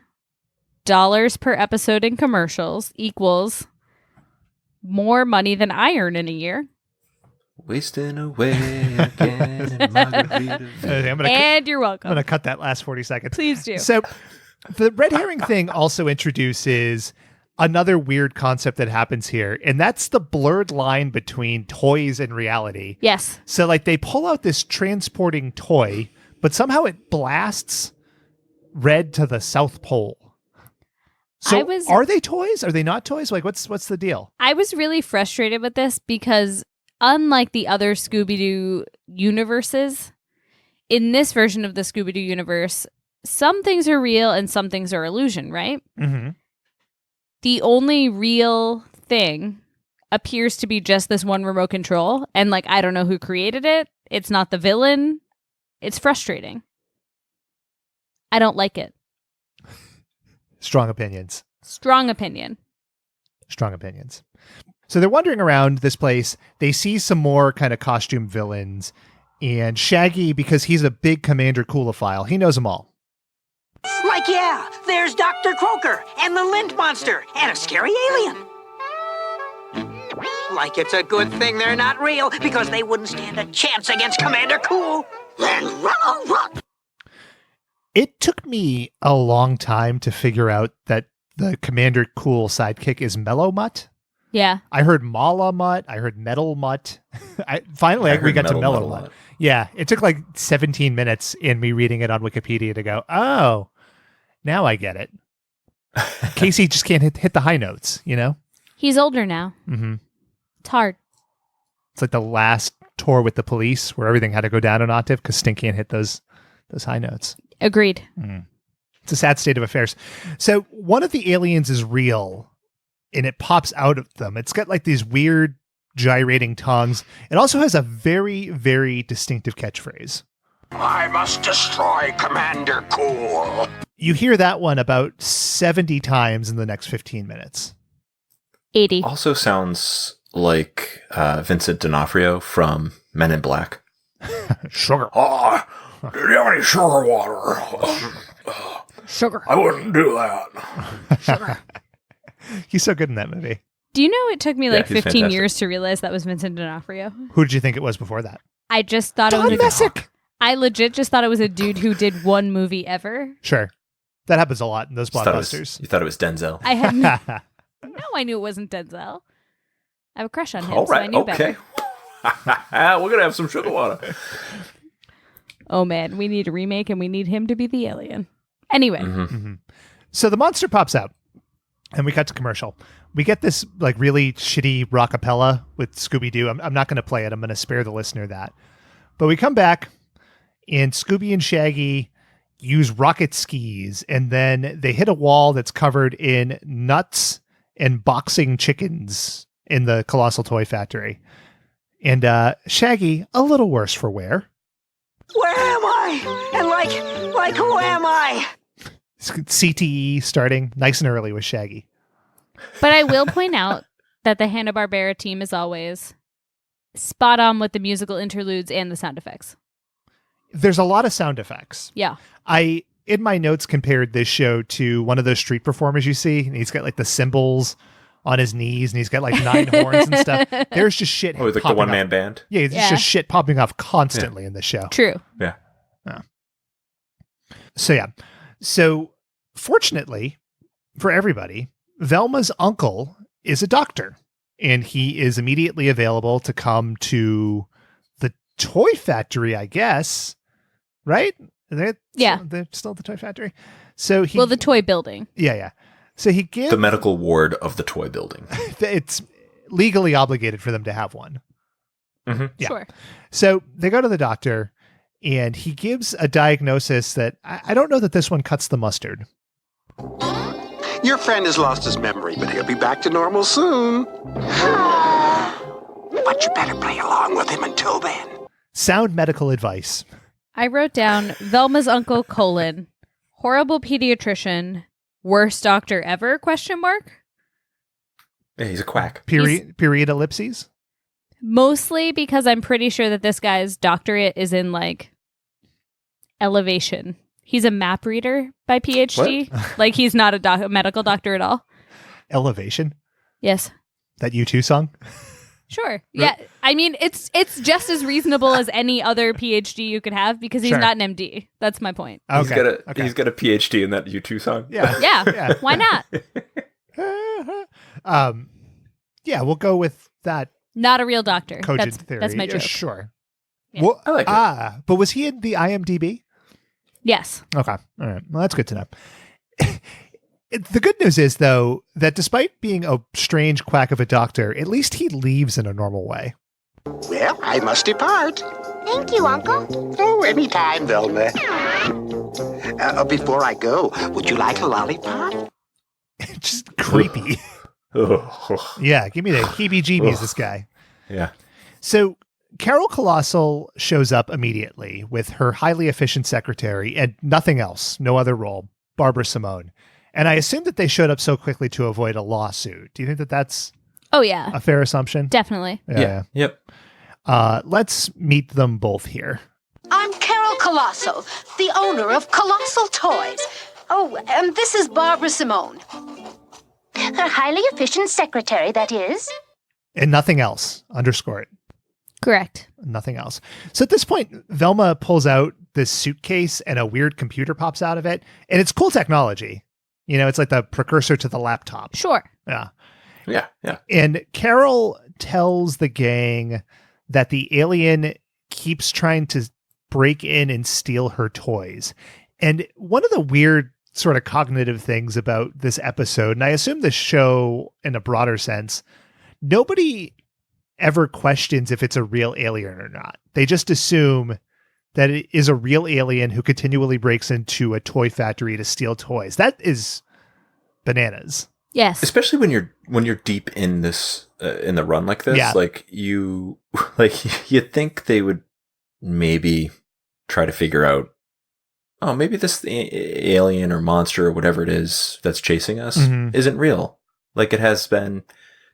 dollars per episode in commercials equals more money than I earn in a year. Wasting away again in Margarita. You're welcome. I'm going to cut that last 40 seconds. Please do. So the red herring thing also introduces another weird concept that happens here, and that's the blurred line between toys and reality. Yes. So like they pull out this transporting toy, but somehow it blasts Red to the South Pole. So are they toys? Are they not toys? Like what's the deal? I was really frustrated with this because unlike the other Scooby-Doo universes, in this version of the Scooby-Doo universe, some things are real and some things are illusion, right? Mm-hmm. The only real thing appears to be just this one remote control. And like, I don't know who created it. It's not the villain. It's frustrating. I don't like it. Strong opinions. Strong opinion. Strong opinions. So they're wandering around this place. They see some more kind of costume villains. And Shaggy, because he's a big Commander Coolophile, he knows them all. Like, yeah, there's Dr. Croaker and the Lint Monster and a scary alien. Like it's a good thing they're not real, because they wouldn't stand a chance against Commander Cool. Then run over. It took me a long time to figure out that the Commander Cool sidekick is Mellow Mutt. Yeah. I heard Mala Mutt. I heard Metal Mutt. Finally, we got to Mellow Mutt. Yeah, it took like 17 minutes in me reading it on Wikipedia to go, oh, now I get it. Casey just can't hit the high notes, you know? He's older now. Mm-hmm. It's hard. It's like the last tour with the Police where everything had to go down an octave because Sting can't hit those high notes. Agreed. Mm. It's a sad state of affairs. So one of the aliens is real, and it pops out of them. It's got like these weird gyrating tongues. It also has a very, very distinctive catchphrase. I must destroy Commander Cool. You hear that one about 70 times in the next 15 minutes. 80. Also sounds like Vincent D'Onofrio from Men in Black. Sugar. Oh, do you have any sugar water? Sugar. I wouldn't do that. He's so good in that movie. Do you know it took me like Yeah, he's 15 fantastic. years to realize that was Vincent D'Onofrio? Who did you think it was before that? I just thought Don it was Messick. I legit just thought it was a dude who did one movie ever. Sure. That happens a lot in those You thought it was- blockbusters. You thought it was Denzel. I had no, I knew it wasn't Denzel. I have a crush on him, All so I right, knew okay. better. We're going to have some sugar water. Oh man, we need a remake and we need him to be the alien. Anyway, Mm-hmm. So the monster pops out, and we cut to commercial. We get this like really shitty rockapella with Scooby-Doo. I'm not going to play it. I'm going to spare the listener that. But we come back, and Scooby and Shaggy use rocket skis, and then they hit a wall that's covered in nuts and boxing chickens in the Colossal Toy Factory. And Shaggy, a little worse for wear. Where am I? And like who am I? CTE starting nice and early with Shaggy. but I will point out that the Hanna-Barbera team is always spot on with the musical interludes and the sound effects. There's a lot of sound effects. Yeah. I, in my notes, compared this show to one of those street performers you see, and he's got like the cymbals on his knees, and he's got like 9 horns and stuff. There's just shit. Oh, like the popping one-man up. band? Yeah, it's just shit popping off constantly in this show. True. Yeah. So yeah. So fortunately for everybody, Velma's uncle is a doctor, and he is immediately available to come to the toy factory, I guess. Right? They're still at the toy factory. So he, Well, the toy building. yeah. So he gives The medical ward of the toy building. it's legally obligated for them to have one. Mm-hmm. Yeah. Sure. So they go to the doctor, and he gives a diagnosis that I don't know that this one cuts the mustard. Your friend has lost his memory, but he'll be back to normal soon. But you better play along with him until then. Sound medical advice. I wrote down Velma's uncle, horrible pediatrician, worst doctor ever, ? Yeah, he's a quack. Period ellipses. Mostly because I'm pretty sure that this guy's doctorate is in like elevation. He's a map reader by PhD. Like he's not a medical doctor at all. Elevation. Yes. That U2 song. Sure. Yeah. I mean, it's just as reasonable as any other PhD you could have because he's Sure. not an MD. That's my point. Okay. He's got a PhD in that U2 song. Yeah. Yeah. Yeah. Why not? Yeah, we'll go with that Not a real doctor. cogent theory. That's my Yeah, joke. Sure. Yeah. Well, I like it. But was he in the IMDb? Yes. Okay. All right. Well, that's good to know. The good news is, though, that despite being a strange quack of a doctor, at least he leaves in a normal way. Well, I must depart. Thank you, Uncle. Oh, anytime, Velma. Before I go, would you like a lollipop? Just creepy. Oh. Yeah, give me the heebie-jeebies, this guy. Yeah. So Carol Colossal shows up immediately with her highly efficient secretary and nothing else, no other role, Barbara Simone. And I assume that they showed up so quickly to avoid a lawsuit. Do you think that that's Oh, yeah. a fair assumption? Definitely. Yeah. Yep. Let's meet them both here. I'm Carol Colossal, the owner of Colossal Toys. Oh, and this is Barbara Simone. Her highly efficient secretary, that is. And nothing else. Underscore it. Correct. Nothing else. So at this point, Velma pulls out this suitcase and a weird computer pops out of it. And it's cool technology. You know, it's like the precursor to the laptop. Sure. Yeah. Yeah. Yeah. And Carol tells the gang that the alien keeps trying to break in and steal her toys. And one of the weird sort of cognitive things about this episode, and I assume the show in a broader sense, nobody ever questions if it's a real alien or not. They just assume that it is a real alien who continually breaks into a toy factory to steal toys. That is bananas. Yes. Especially when you're deep in this in the run like this, Yeah. like you think they would maybe try to figure out, oh, maybe this alien or monster or whatever it is that's chasing us isn't real, like it has been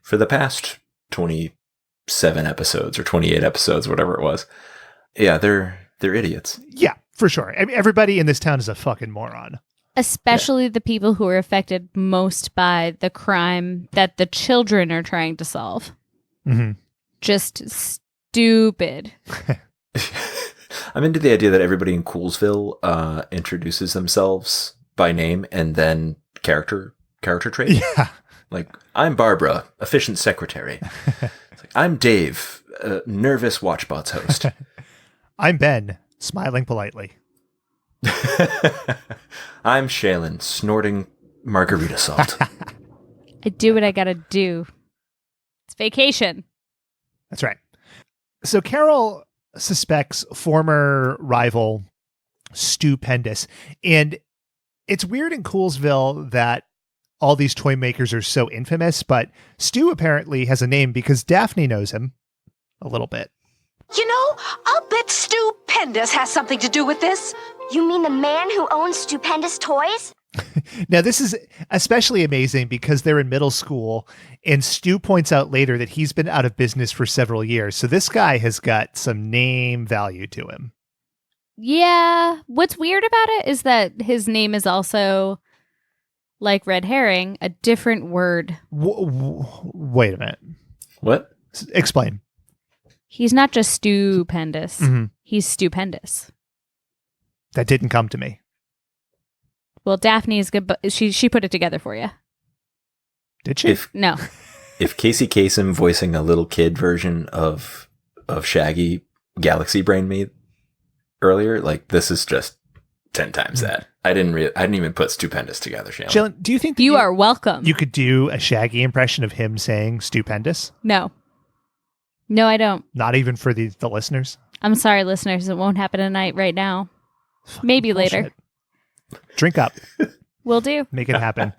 for the past 27 episodes or 28 episodes, whatever it was. Yeah, they're idiots. Yeah, for sure. I mean, everybody in this town is a fucking moron. Especially the people who are affected most by the crime that the children are trying to solve. Mm-hmm. Just stupid. I'm into the idea that everybody in Coolsville introduces themselves by name and then character trait. Yeah. Like, I'm Barbara, efficient secretary. It's like, I'm Dave, nervous WatchBots host. I'm Ben, smiling politely. I'm Shaylin, snorting margarita salt. I do what I gotta do. It's vacation. That's right. So Carol suspects former rival Stu Pendus. And it's weird in Coolsville that all these toy makers are so infamous, but Stu apparently has a name because Daphne knows him a little bit. You know, I'll bet Stupendous has something to do with this. You mean the man who owns Stupendous Toys? Now, this is especially amazing because they're in middle school, and Stu points out later that he's been out of business for several years. So this guy has got some name value to him. Yeah. What's weird about it is that his name is also, like red herring, a different word. Wait a minute. What? Explain. He's not just stupendous. Mm-hmm. He's stupendous. That didn't come to me. Well, Daphne's good, but she put it together for you. Did she? No. If Casey Kasem voicing a little kid version of Shaggy Galaxy Brain me earlier, like, this is just 10 times that. I didn't even put Stupendous together, Shaylin. Jalen, do you think that You are welcome. you could do a Shaggy impression of him saying Stupendous? No. No, I don't. Not even for the listeners? I'm sorry, listeners. It won't happen tonight right now. Maybe later. Bullshit. Drink up. Will do. Make it happen.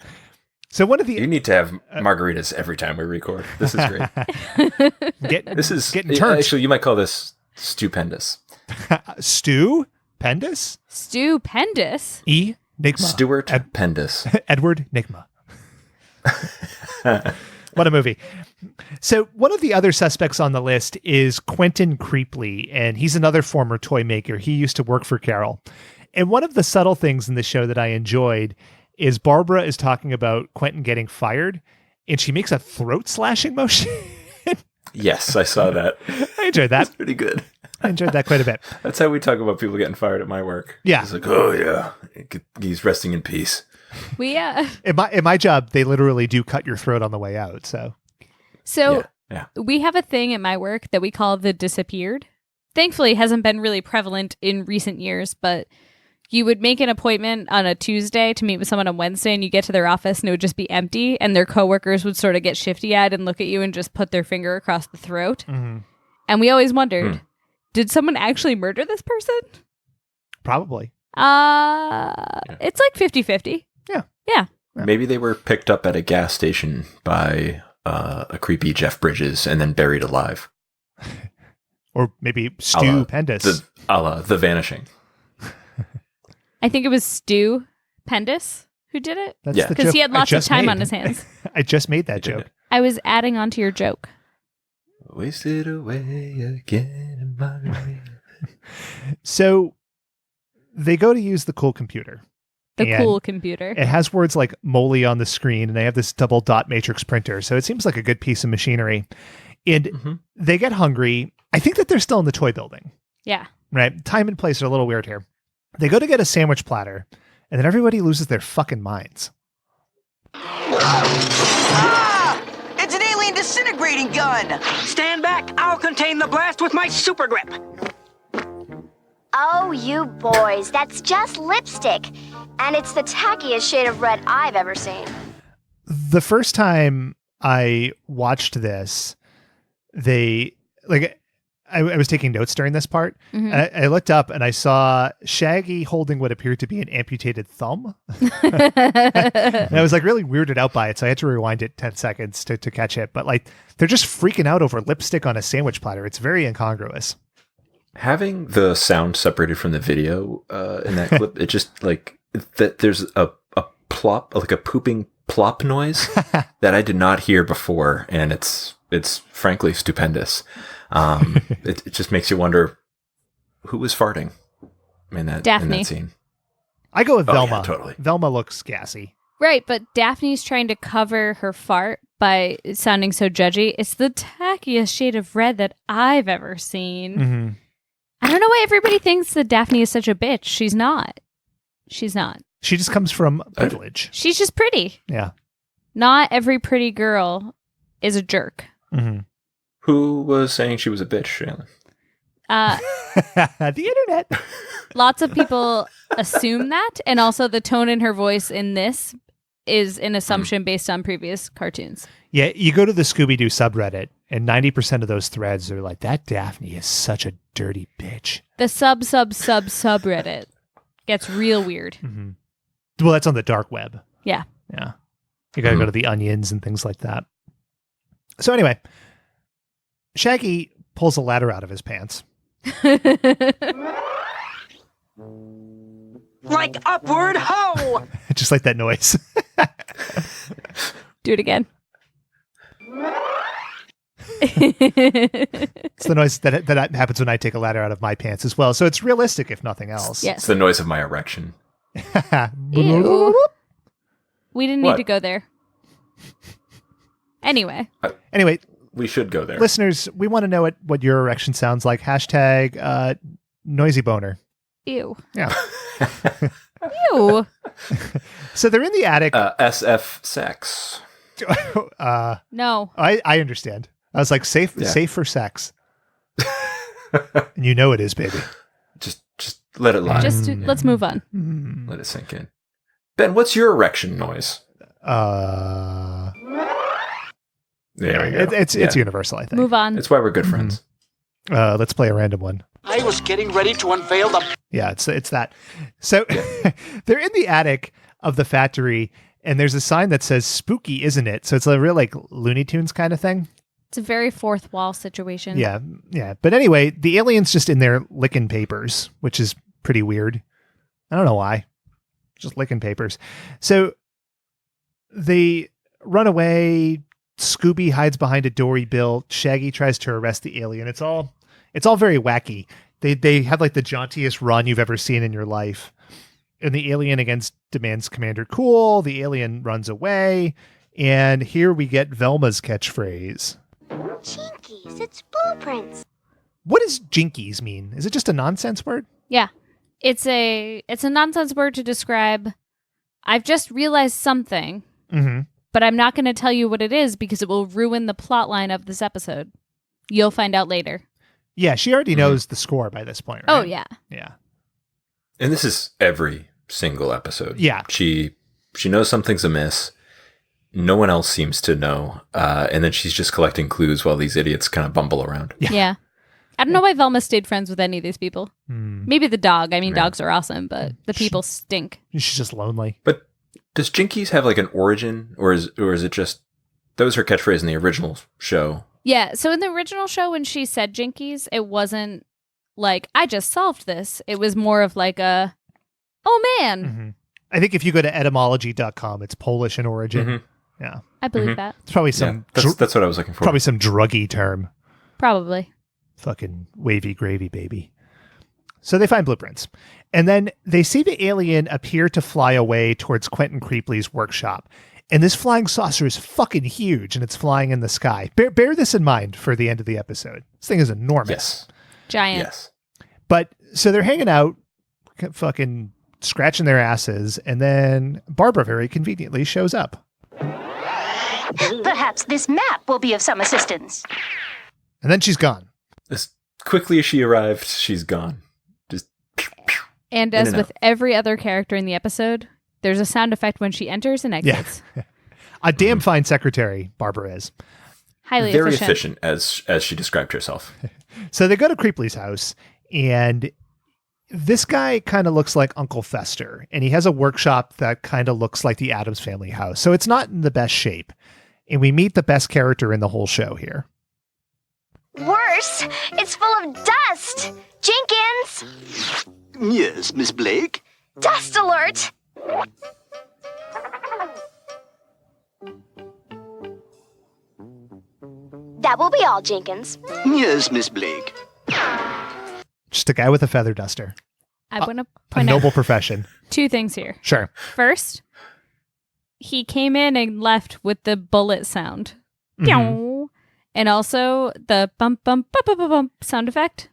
So one of You the need to have margaritas every time we record. This is great. This is getting turned. Actually, you might call this Stupendous. Stu Pendus? Stupendous. E. Nigma. Stuart Pendus. Edward Nigma. What a movie. So one of the other suspects on the list is Quentin Creepley, and he's another former toy maker. He used to work for Carol. And one of the subtle things in the show that I enjoyed is Barbara is talking about Quentin getting fired, and she makes a throat slashing motion. Yes, I saw that. I enjoyed that. That's pretty good. I enjoyed that quite a bit. That's how we talk about people getting fired at my work. Yeah. It's like, oh yeah, he's resting in peace. In my job, they literally do cut your throat on the way out. So Yeah. We have a thing at my work that we call the disappeared. Thankfully, it hasn't been really prevalent in recent years, but you would make an appointment on a Tuesday to meet with someone on Wednesday, and you get to their office and it would just be empty, and their coworkers would sort of get shifty-eyed and look at you and just put their finger across the throat. Mm-hmm. And we always wondered, did someone actually murder this person? Probably. It's like 50-50. Yeah. Yeah. Maybe they were picked up at a gas station by a creepy Jeff Bridges and then buried alive. Or maybe Stu Pendis. A la The Vanishing. I think it was Stu Pendis who did it. That's the because joke he had I lots of just time made. on his hands. I just made that joke. I was adding on to your joke. Wasted away again in Margarita. So they go to use the cool computer. The And cool computer. It has words like moly on the screen, and they have this double dot matrix printer. So it seems like a good piece of machinery. And they get hungry. I think that they're still in the toy building. Yeah. Right? Time and place are a little weird here. They go to get a sandwich platter, and then everybody loses their fucking minds. Ah! It's an alien disintegrating gun! Stand back. I'll contain the blast with my super grip. Oh, you boys, that's just lipstick. And it's the tackiest shade of red I've ever seen. The first time I watched this, I was taking notes during this part. Mhm. And I looked up and I saw Shaggy holding what appeared to be an amputated thumb. And I was like really weirded out by it. So I had to rewind it 10 seconds to catch it. But like, they're just freaking out over lipstick on a sandwich platter. It's very incongruous. Having the sound separated from the video in that clip, it just like that. There's a plop, like a pooping plop noise that I did not hear before, and it's frankly stupendous. It just makes you wonder who was farting in that scene. I go with Velma. Yeah, totally. Velma looks gassy. Right, but Daphne's trying to cover her fart by sounding so judgy. It's the tackiest shade of red that I've ever seen. Mm-hmm. I don't know why everybody thinks that Daphne is such a bitch. She's not. She's not. She just comes from privilege. She's just pretty. Yeah. Not every pretty girl is a jerk. Mm-hmm. Who was saying she was a bitch, Shannon? The internet. Lots of people assume that, and also the tone in her voice in this is an assumption based on previous cartoons. Yeah, you go to the Scooby-Doo subreddit, and 90% of those threads are like, that Daphne is such a dirty bitch. The subreddit gets real weird. Mm-hmm. Well, that's on the dark web. Yeah. Yeah. You got to go to the onions and things like that. So anyway, Shaggy pulls a ladder out of his pants. Like upward ho! Just like that noise. Do it again. It's the noise that happens when I take a ladder out of my pants as well. So it's realistic, if nothing else. Yes. It's the noise of my erection. Ew. We didn't need What? to go there. Anyway. Anyway, we should go there. Listeners, we want to know what your erection sounds like. Hashtag noisy boner. Ew. Yeah. Ew. So they're in the attic. SF sex. No. I understand. I was like, safe for sex. And you know it is, baby. Just let it lie. Let's move on. Let it sink in. Ben, what's your erection noise? There we go. It's universal, I think. Move on. It's why we're good friends. Let's play a random one. I was getting ready to unveil the... Yeah, it's that. So they're in the attic of the factory, and there's a sign that says spooky, isn't it? So it's a real like Looney Tunes kind of thing. It's a very fourth wall situation. Yeah. But anyway, the alien's just in there licking papers, which is pretty weird. I don't know why. Just licking papers. So they run away. Scooby hides behind a door he built. Shaggy tries to arrest the alien. It's all very wacky. They have like the jauntiest run you've ever seen in your life. And the alien against demands Commander Cool. The alien runs away. And here we get Velma's catchphrase. Jinkies, it's blueprints. What does jinkies mean? Is it just a nonsense word? Yeah. It's a nonsense word to describe I've just realized something, but I'm not going to tell you what it is because it will ruin the plot line of this episode. You'll find out later. Yeah, she already knows the score by this point, right? Oh, yeah. Yeah. And this is every single episode. Yeah. She knows something's amiss. No one else seems to know. And then she's just collecting clues while these idiots kind of bumble around. Yeah. I don't know why Velma stayed friends with any of these people. Maybe the dog. I mean, Yeah. dogs are awesome, but the people stink. She's just lonely. But Does Jinkies have like an origin, or is it just that was her catchphrase in the original show? Yeah. So in the original show, when she said Jinkies, it wasn't like I just solved this. It was more of like a, oh man. Mm-hmm. I think if you go to etymology.com, it's Polish in origin. Mm-hmm. Yeah, I believe that. it's probably some. That's what I was looking for. Probably some druggy term. Probably. Fucking wavy gravy, baby. So they find blueprints. And then they see the alien appear to fly away towards Quentin Creepley's workshop. And this flying saucer is fucking huge, and it's flying in the sky. Bear this in mind for the end of the episode. This thing is enormous. Yes. Giant. Yes. But so they're hanging out, fucking scratching their asses, and then Barbara very conveniently shows up. Perhaps this map will be of some assistance. And then she's gone. As quickly as she arrived, she's gone. And as with every other character in the episode, there's a sound effect when she enters and exits. Yeah. A damn fine secretary, Barbara is. Highly Very efficient. as she described herself. So they go to Creepley's house, and this guy kind of looks like Uncle Fester, and he has a workshop that kind of looks like the Addams Family house. So it's not in the best shape. And we meet the best character in the whole show here. Worse, it's full of dust. Jenkins! Yes, Miss Blake? Dust alert! That will be all, Jenkins. Yes, Miss Blake. Just a guy with a feather duster. I want to A point out noble profession. 2 things here. Sure. First, he came in and left with the bullet sound. Mhm. And also the bump, bump, bump, bump, bump, bump sound effect.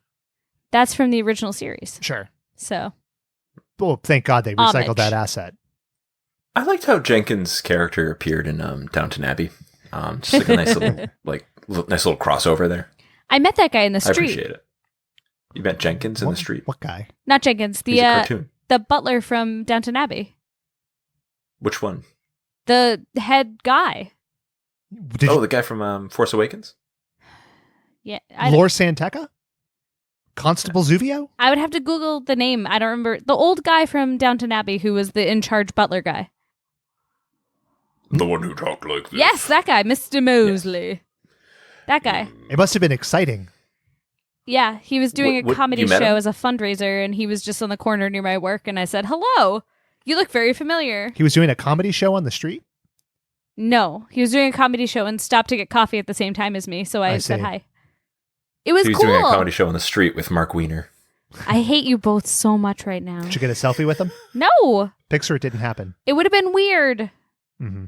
That's from the original series. Sure. So. Well, thank God they recycled Homage. that asset. I liked how Jenkins' character appeared in Downton Abbey. Just like a nice little crossover there. I met that guy in the I street. appreciate it. You met Jenkins in the street? What guy? Not Jenkins. He's a cartoon. The butler from Downton Abbey. Which one? The head guy. The guy from Force Awakens? Yeah. Lord Santeca? Constable Zuvio? I would have to Google the name. I don't remember. The old guy from Downton Abbey who was the in-charge butler guy. The one who talked like this. Yes, that guy. Mr. Mosley. Yes. That guy. It must have been exciting. Yeah, he was doing a comedy you met show him? as a fundraiser, and he was just on the corner near my work, and I said, hello, you look very familiar. He was doing a comedy show on the street? No, he was doing a comedy show and stopped to get coffee at the same time as me, so I said see. hi. It was He was cool. doing a comedy show on the street with Mark Wiener. I hate you both so much right now. Did you get a selfie with him? No, Picture it didn't happen. it would have been weird. Mm-hmm.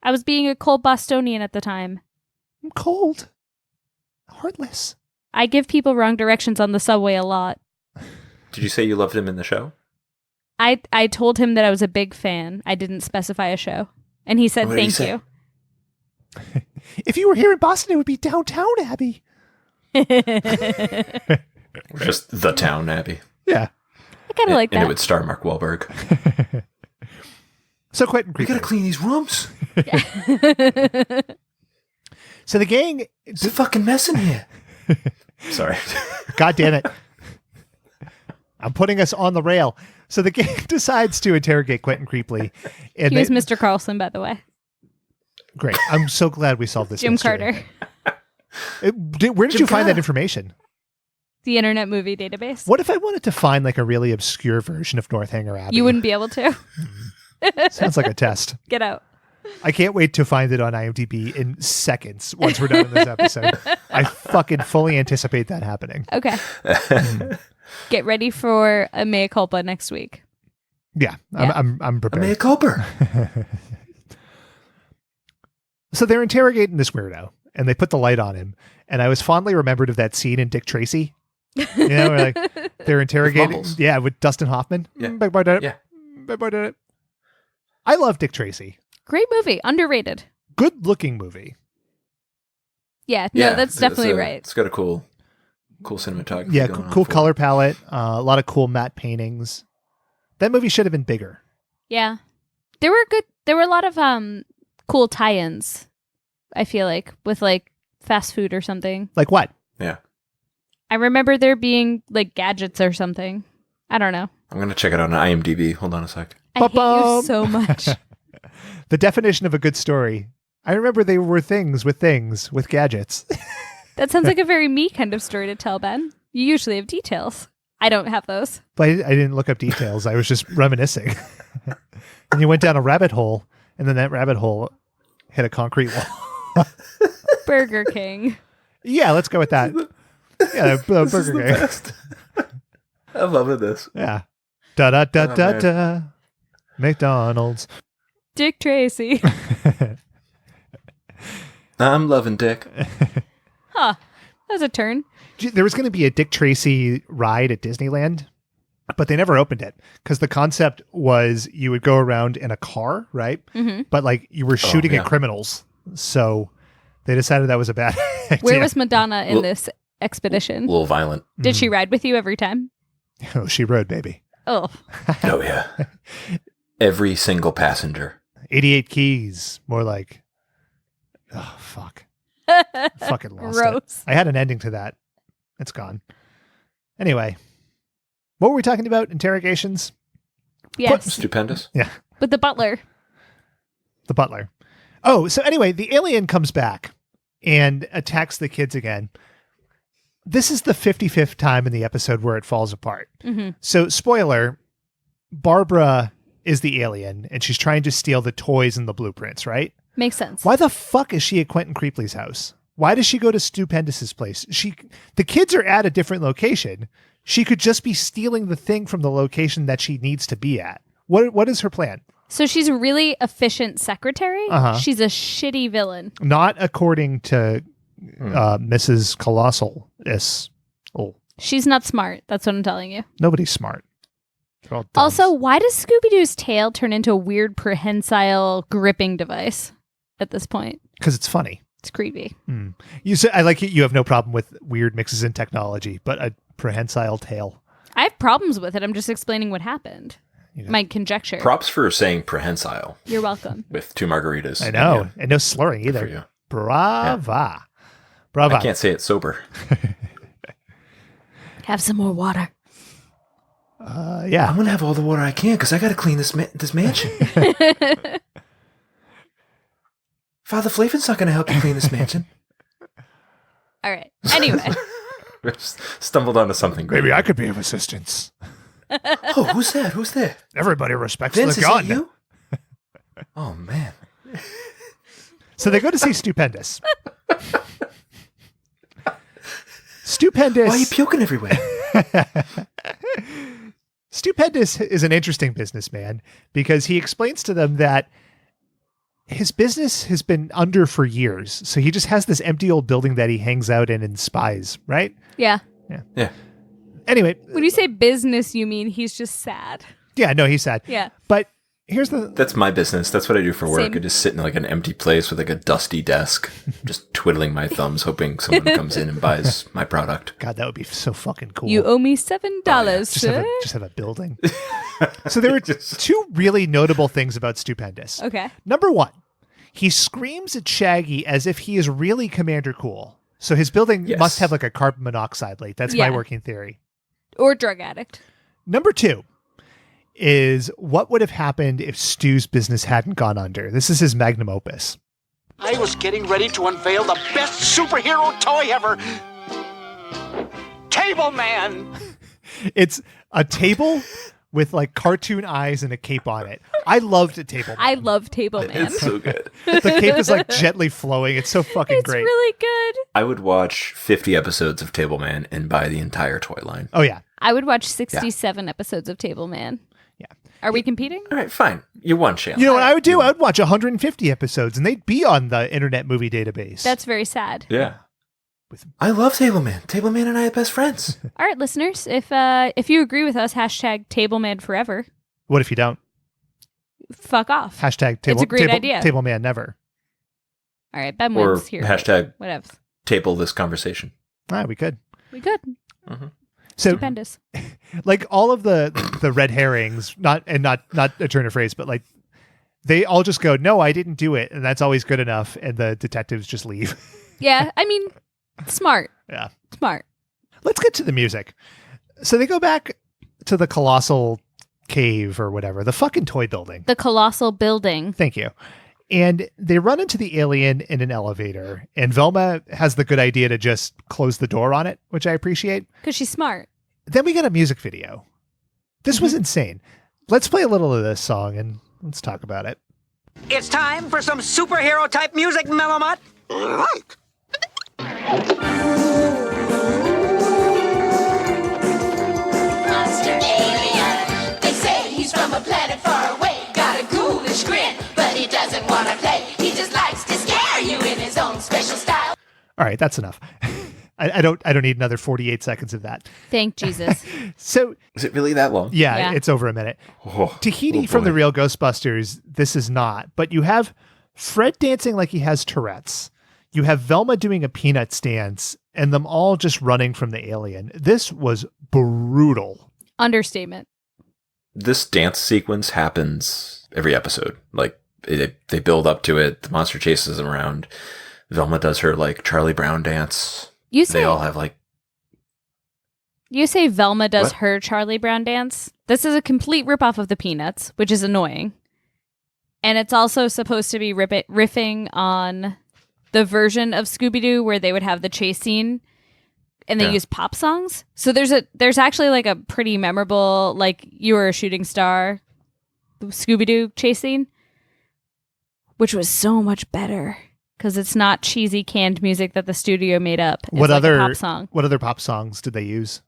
I was being a cold Bostonian at the time. I'm cold. Heartless. I give people wrong directions on the subway a lot. Did you say you loved him in the show? I told him that I was a big fan. I didn't specify a show. And he said, What did he thank say? you. If you were here in Boston, it would be downtown, Abby. Just the town, Abby. Yeah. I kind of like And that. it would star Mark Wahlberg. So Quentin We Creepley. gotta clean these rooms. So the gang... It's a fucking mess in here. Sorry. God damn it. I'm putting us on the rail. So the gang decides to interrogate Quentin Creepley. And He was Mr. Carlson, by the way. Great. I'm so glad we solved this Jim mystery. Carter. Where did Jim you find that Carter. information? The Internet Movie Database. What if I wanted to find like a really obscure version of Northanger Abbey? You wouldn't be able to. Sounds like a test. Get out. I can't wait to find it on IMDb in seconds once we're done with this episode. I fucking fully anticipate that happening. Okay. Get ready for a mea culpa next week. Yeah, Yeah. I'm prepared. Mea culpa. So they're interrogating this weirdo, and they put the light on him. And I was fondly remembered of that scene in Dick Tracy. You know, where like they're interrogating, Bubbles. with Dustin Hoffman. Yeah. Big boy did it. Yeah. Big boy did it. I love Dick Tracy. Great movie. Underrated. Good looking movie. Yeah. No, that's definitely it's right. It's got a cool cinematography. Yeah, going on cool for it. color palette. A lot of cool matte paintings. That movie should have been bigger. Yeah. There were a lot of cool tie-ins, I feel like, with like fast food or something. Like what? Yeah. I remember there being like gadgets or something. I don't know. I'm gonna check it out on IMDb. Hold on a sec. I hate you so much. The definition of a good story. I remember they were things with gadgets. That sounds like a very me kind of story to tell, Ben. You usually have details. I don't have those. But I didn't look up details. I was just reminiscing. And you went down a rabbit hole, and then that rabbit hole hit a concrete wall. Burger King. Yeah, let's go with that. Yeah, Burger King. Best. I'm loving this. Yeah. Da-da-da-da-da. McDonald's. Dick Tracy. I'm loving Dick. Huh. That was a turn. There was going to be a Dick Tracy ride at Disneyland, but they never opened it because the concept was you would go around in a car, right? Mm-hmm. But like you were shooting at criminals. So they decided that was a bad idea. Where was Madonna in this expedition? A little violent. Did she ride with you every time? Oh, she rode, baby. Oh. Oh, yeah. Every single passenger. 88 keys. More like, oh, fuck. Fucking lost Gross. it. I had an ending to that. It's gone. Anyway, what were we talking about? Interrogations? Yes. Stupendous. Yeah. But the butler. The butler. Oh, so anyway, the alien comes back and attacks the kids again. This is the 55th time in the episode where it falls apart. Mm-hmm. So, spoiler, Barbara is the alien, and she's trying to steal the toys and the blueprints, right? Makes sense. Why the fuck is she at Quentin Creepley's house? Why does she go to Stupendous' place? The kids are at a different location. She could just be stealing the thing from the location that she needs to be at. What is her plan? So she's a really efficient secretary? Uh-huh. She's a shitty villain. Not according to Mrs. Colossal. Oh, She's not smart. That's what I'm telling you. nobody's smart. They're all dumb. Also, why does Scooby-Doo's tail turn into a weird prehensile gripping device at this point? Because it's funny. It's creepy. You say I like it. You have no problem with weird mixes in technology, but a prehensile tail. I have problems with it. I'm just explaining what happened. You know. My conjecture. Props for saying prehensile You're welcome. with 2 margaritas. I know, Yeah, and no slurring good for either. you. Brava, brava. I can't say it sober. Have some more water. Yeah. I'm going to have all the water I can because I got to clean this mansion. Father Flavin's not going to help you clean this mansion. All right. Anyway. Stumbled onto something great. Maybe I could be of assistance. Oh, who's that? Who's there? Everybody respects Vince, the is gun. that you? Oh, man. So they go to see Stupendous. Stupendous. Why are you puking everywhere? Stupendous is an interesting businessman because he explains to them that his business has been under for years. So he just has this empty old building that he hangs out in and spies, right? Yeah. Yeah. Anyway. When you say business, you mean he's just sad. Yeah, no, he's sad. Yeah. But here's the... That's my business. That's what I do for work. Same. I just sit in like an empty place with like a dusty desk, just twiddling my thumbs, hoping someone comes in and buys my product. God, that would be so fucking cool. You owe me $7, just sir. have a building. So there were two really notable things about Stupendous. Okay. Number one, he screams at Shaggy as if he is really Commander Cool. So his building Yes. must have like a carbon monoxide leak. That's my working theory. Or drug addict. Number two is what would have happened if Stu's business hadn't gone under. This is his magnum opus. I was getting ready to unveil the best superhero toy ever. Table Man! It's a table with like cartoon eyes and a cape on it. I loved a table. I love Table Man. It's so good. The cape is like gently flowing. It's so fucking It's great. really good. I would watch 50 episodes of Table Man and buy the entire toy line. Oh yeah. I would watch 67 episodes of Table Man. Yeah. Are we competing? All right, fine. You won, Shayla. You know what I would do? I would watch 150 episodes and they'd be on the Internet Movie Database. That's very sad. Yeah. I love Table Man. Table Man and I are best friends. All right, listeners, if you agree with us, hashtag Table Man forever. What if you don't? Fuck off. Hashtag table, It's a great idea. Table Man never. All right, Ben Or wins here. hashtag Whatever. table this conversation. We could. We good. So Stupendous. like all of the red herrings, not a turn of phrase, but like they all just go, no, I didn't do it. And that's always good enough. And the detectives just leave. Yeah, I mean, smart. Yeah. Smart. Let's get to the music. So they go back to the Colossal cave or whatever, the fucking toy building. The colossal building. Thank you. And they run into the alien in an elevator, and Velma has the good idea to just close the door on it, which I appreciate. Because she's smart. Then we get a music video. This was insane. Let's play a little of this song and let's talk about it. It's time for some superhero type music, Melomut. Right. Monster alien. They say he's from a planet far away. Got a ghoulish grin, but he doesn't want to play. He just likes to scare you in his own special style. All right, that's enough. I don't need another 48 seconds of that. Thank Jesus. So Is it really that long? yeah, it's over a minute. Tahiti from the real Ghostbusters, this is not. But you have Fred dancing like he has Tourette's. You have Velma doing a Peanuts dance, and them all just running from the alien. This was brutal. Understatement. This dance sequence happens every episode. Like, they build up to it. The monster chases them around. Velma does her, like, Charlie Brown dance. They all have, like... You say Velma does What? her Charlie Brown dance? This is a complete ripoff of the Peanuts, which is annoying. And it's also supposed to be riffing on the version of Scooby-Doo where they would have the chase scene and they use pop songs. So there's actually like a pretty memorable, like, You Were a Shooting Star Scooby-Doo chase scene, which was so much better because it's not cheesy canned music that the studio made up. It's What like other a pop song? What other pop songs did they use?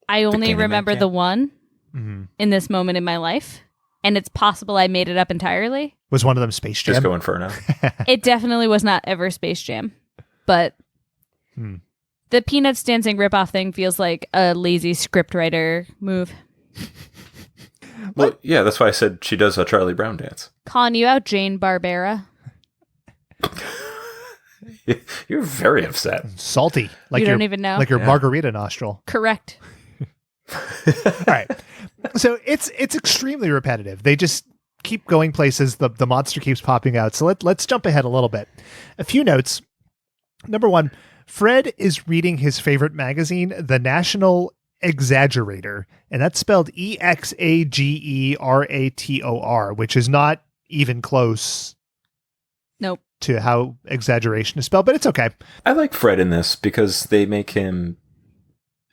I only Candyman remember Camp? the one in this moment in my life, and it's possible I made it up entirely. Was one of them Space Jam? Disco Inferno. It definitely was not ever Space Jam, but the Peanuts dancing ripoff thing feels like a lazy scriptwriter move. Well, yeah, that's why I said she does a Charlie Brown dance. Calling you out, Jane Barbera. You're very upset. Salty. Like You don't your- even know? Like your Margarita nostril. Correct. All right. So it's extremely repetitive. They just keep going places. The monster keeps popping out. So let's jump ahead a little bit. A few notes. Number one, Fred is reading his favorite magazine, The National Exaggerator, and that's spelled Exagerator, which is not even close Nope. to how exaggeration is spelled, but it's okay. I like Fred in this because they make him...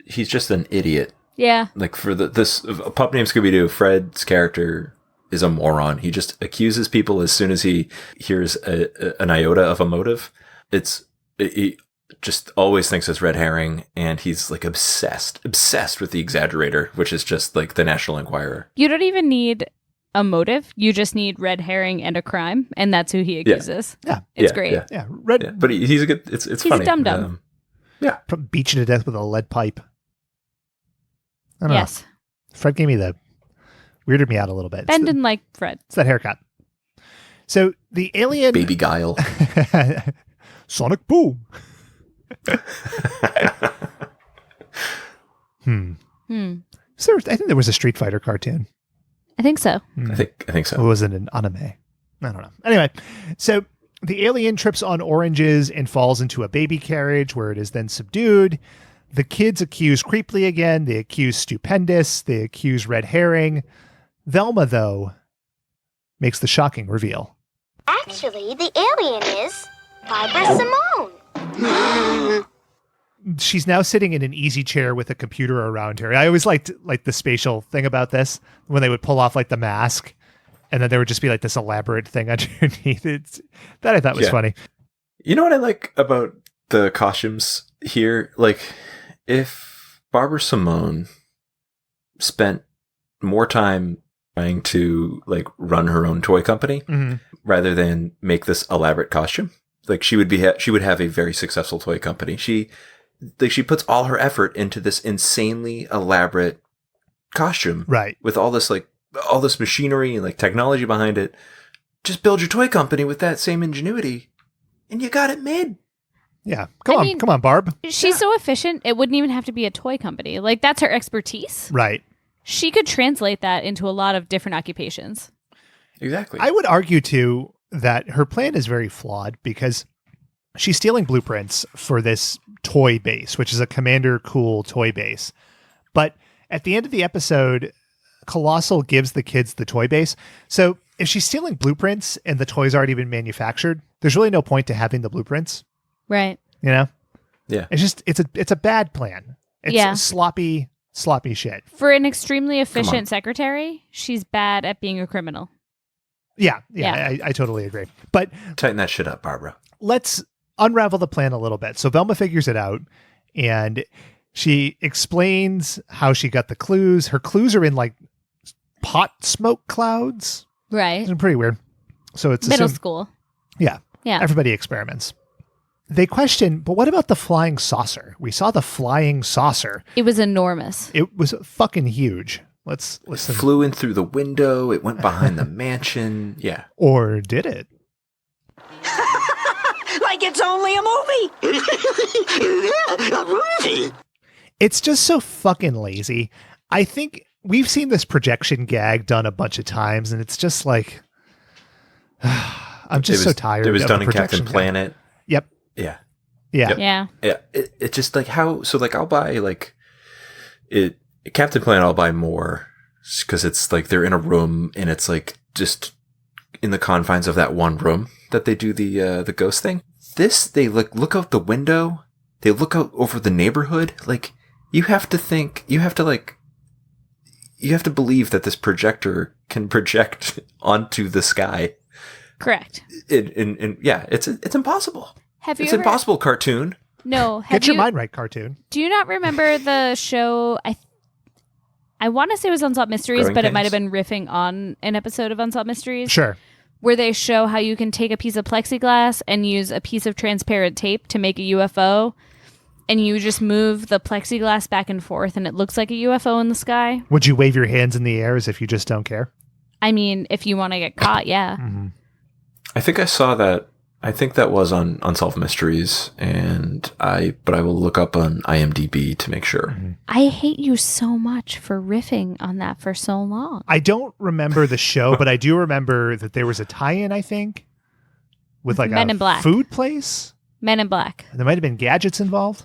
He's just an idiot. Yeah. Like, for this a pup named Scooby-Doo, Fred's character is a moron. He just accuses people as soon as he hears an iota of a motive. He just always thinks it's red herring, and he's like obsessed with the Exaggerator, which is just like the National Enquirer. You don't even need a motive. You just need red herring and a crime, and that's who he accuses. Yeah. It's great. Yeah. But he's a good... It's He's funny. a dum-dum. Yeah. Beat you to death with a lead pipe. I don't Yes. know. Fred gave me weirded me out a little bit. Ben didn't like Fred. It's that haircut. So the alien... Baby Guile. Sonic Boom. So I think there was a Street Fighter cartoon. I think so. I think so. It wasn't an anime. I don't know. Anyway, so the alien trips on oranges and falls into a baby carriage where it is then subdued. The kids accuse Creeply again. They accuse Stupendous. They accuse Red Herring. Velma, though, makes the shocking reveal. Actually, the alien is Barbara Simone. She's now sitting in an easy chair with a computer around her. I always liked the spatial thing about this, when they would pull off like the mask and then there would just be like this elaborate thing underneath it. That I thought was funny. You know what I like about the costumes here? Like, if Barbara Simone spent more time trying to like run her own toy company rather than make this elaborate costume, like she would have a very successful toy company. She puts all her effort into this insanely elaborate costume, right? With all this machinery and like technology behind it. Just build your toy company with that same ingenuity, and you got it made. Yeah, come on, Barb. She's so efficient. It wouldn't even have to be a toy company. Like, that's her expertise. Right. She could translate that into a lot of different occupations. Exactly. I would argue too that her plan is very flawed because she's stealing blueprints for this toy base, which is a Commander Cool toy base. But at the end of the episode, Colossal gives the kids the toy base. So if she's stealing blueprints and the toy's already been manufactured, there's really no point to having the blueprints. Right. You know? Yeah. It's just it's a bad plan. It's sloppy shit. For an extremely efficient secretary, she's bad at being a criminal. Yeah. I totally agree. But tighten that shit up, Barbara. Let's unravel the plan a little bit. So Velma figures it out, and she explains how she got the clues. Her clues are in like pot smoke clouds. Right. It's pretty weird. So it's middle school. Yeah. Yeah. Everybody experiments. They question, but what about the flying saucer? We saw the flying saucer. It was enormous. It was fucking huge. Let's listen. It flew in through the window. It went behind the mansion. Yeah. Or did it? Like it's only a movie. Yeah, a movie. It's just so fucking lazy. I think we've seen this projection gag done a bunch of times, and it's just like, I'm just so tired. It was of done the in Captain projection gag. Planet. Yep. Yeah. Yeah. Yep. Yeah. Yeah. It just like how, so like I'll buy like it, Captain Planet, I'll buy more because it's like they're in a room and it's like just in the confines of that one room that they do the ghost thing. This, they look out the window. They look out over the neighborhood. Like you have to believe that this projector can project onto the sky. Correct. Mm-hmm. It's impossible. It's impossible, cartoon. No. Get your mind right, cartoon. Do you not remember the show? I want to say it was Unsolved Mysteries, Growing but it Pains? might have been riffing on an episode of Unsolved Mysteries. Sure. Where they show how you can take a piece of plexiglass and use a piece of transparent tape to make a UFO, and you just move the plexiglass back and forth, and it looks like a UFO in the sky. Would you wave your hands in the air as if you just don't care? I mean, if you want to get caught, yeah. Mm-hmm. I think I saw that. I think that was on Unsolved Mysteries, but I will look up on IMDb to make sure. Mm-hmm. I hate you so much for riffing on that for so long. I don't remember the show, but I do remember that there was a tie-in, I think, with like Men a in Black. food place. Men in Black. There might have been gadgets involved.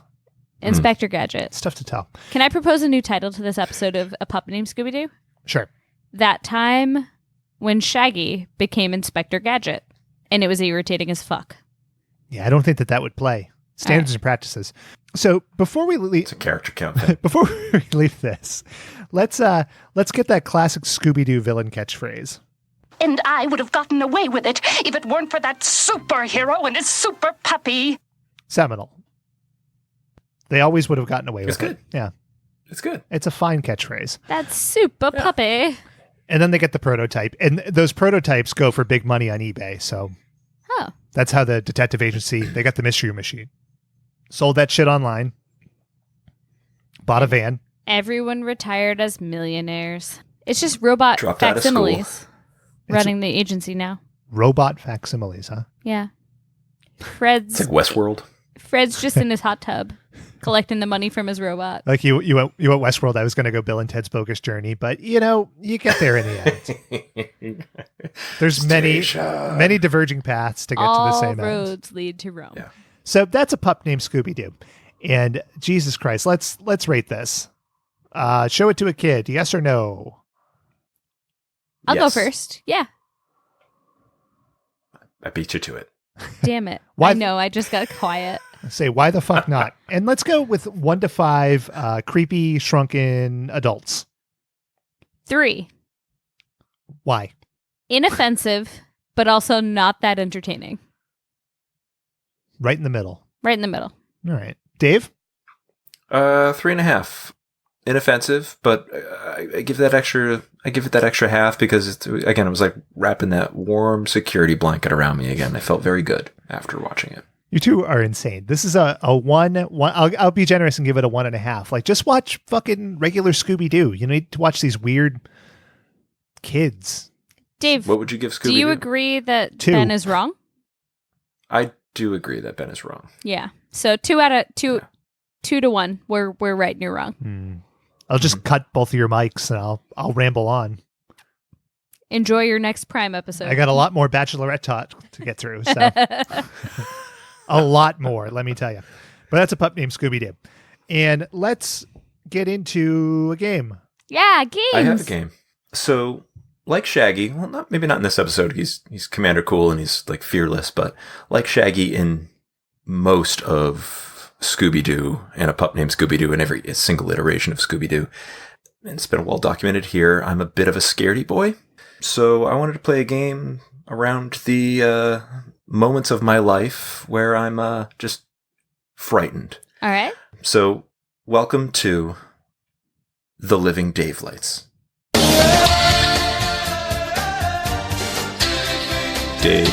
Inspector Gadget. It's tough to tell. Can I propose a new title to this episode of A Puppet Named Scooby-Doo? Sure. That time when Shaggy became Inspector Gadget, and it was irritating as fuck. Yeah, I don't think that would play. Standards and practices. So before we leave, It's a character count thing. before we leave this, let's get that classic Scooby-Doo villain catchphrase. And I would have gotten away with it if it weren't for that superhero and his super puppy. Seminal. They always would have gotten away with good. it. Yeah. It's good. It's a fine catchphrase. That's super puppy. And then they get the prototype. And those prototypes go for big money on eBay. So that's how the detective agency, they got the mystery machine. Sold that shit online. Bought a van. Everyone retired as millionaires. It's just robot Dropped out of school. facsimiles running the agency now. Robot facsimiles, huh? Yeah. It's Fred's like Westworld. just in his hot tub collecting the money from his robot. Like you went Westworld. I was going to go Bill and Ted's Bogus Journey, but you get there in the end. There's many diverging paths to get to the same All end. roads lead to Rome. Yeah. So that's a pup named Scooby-Doo. And Jesus Christ, let's rate this. Show it to a kid. Yes or no? I'll go Yes. first. Yeah. I beat you to it. Damn it. Why- I know. I just got quiet. Say, why the fuck not? And let's go with 1 to 5 creepy, shrunken adults. 3. Why? Inoffensive, but also not that entertaining. Right in the middle. Right in the middle. All right. Dave? 3.5. Inoffensive, but I give that extra. I give it that extra half because it was like wrapping that warm security blanket around me again. I felt very good after watching it. You two are insane. This is a 1. I'll be generous and give it a 1.5. Like, just watch fucking regular Scooby-Doo. You need to watch these weird kids. Dave, What would you give Scooby? do you agree that 2. Ben is wrong? I do agree that Ben is wrong. Yeah. So 2 out of 2 to 1. We're right and you're wrong. I'll just cut both of your mics and I'll ramble on. Enjoy your next Prime episode. I got a lot more Bachelorette talk to get through. So a lot more, let me tell you. But that's a pup named Scooby-Doo. And let's get into a game. Yeah, games. I have a game. So, like Shaggy, well, maybe not in this episode. He's Commander Cool and he's like fearless, but like Shaggy in most of Scooby-Doo and A Pup Named Scooby-Doo and every single iteration of Scooby-Doo, and it's been well documented here, I'm a bit of a scaredy boy. So I wanted to play a game around the moments of my life where I'm just frightened. All right. So welcome to the Living Davelights. Dave.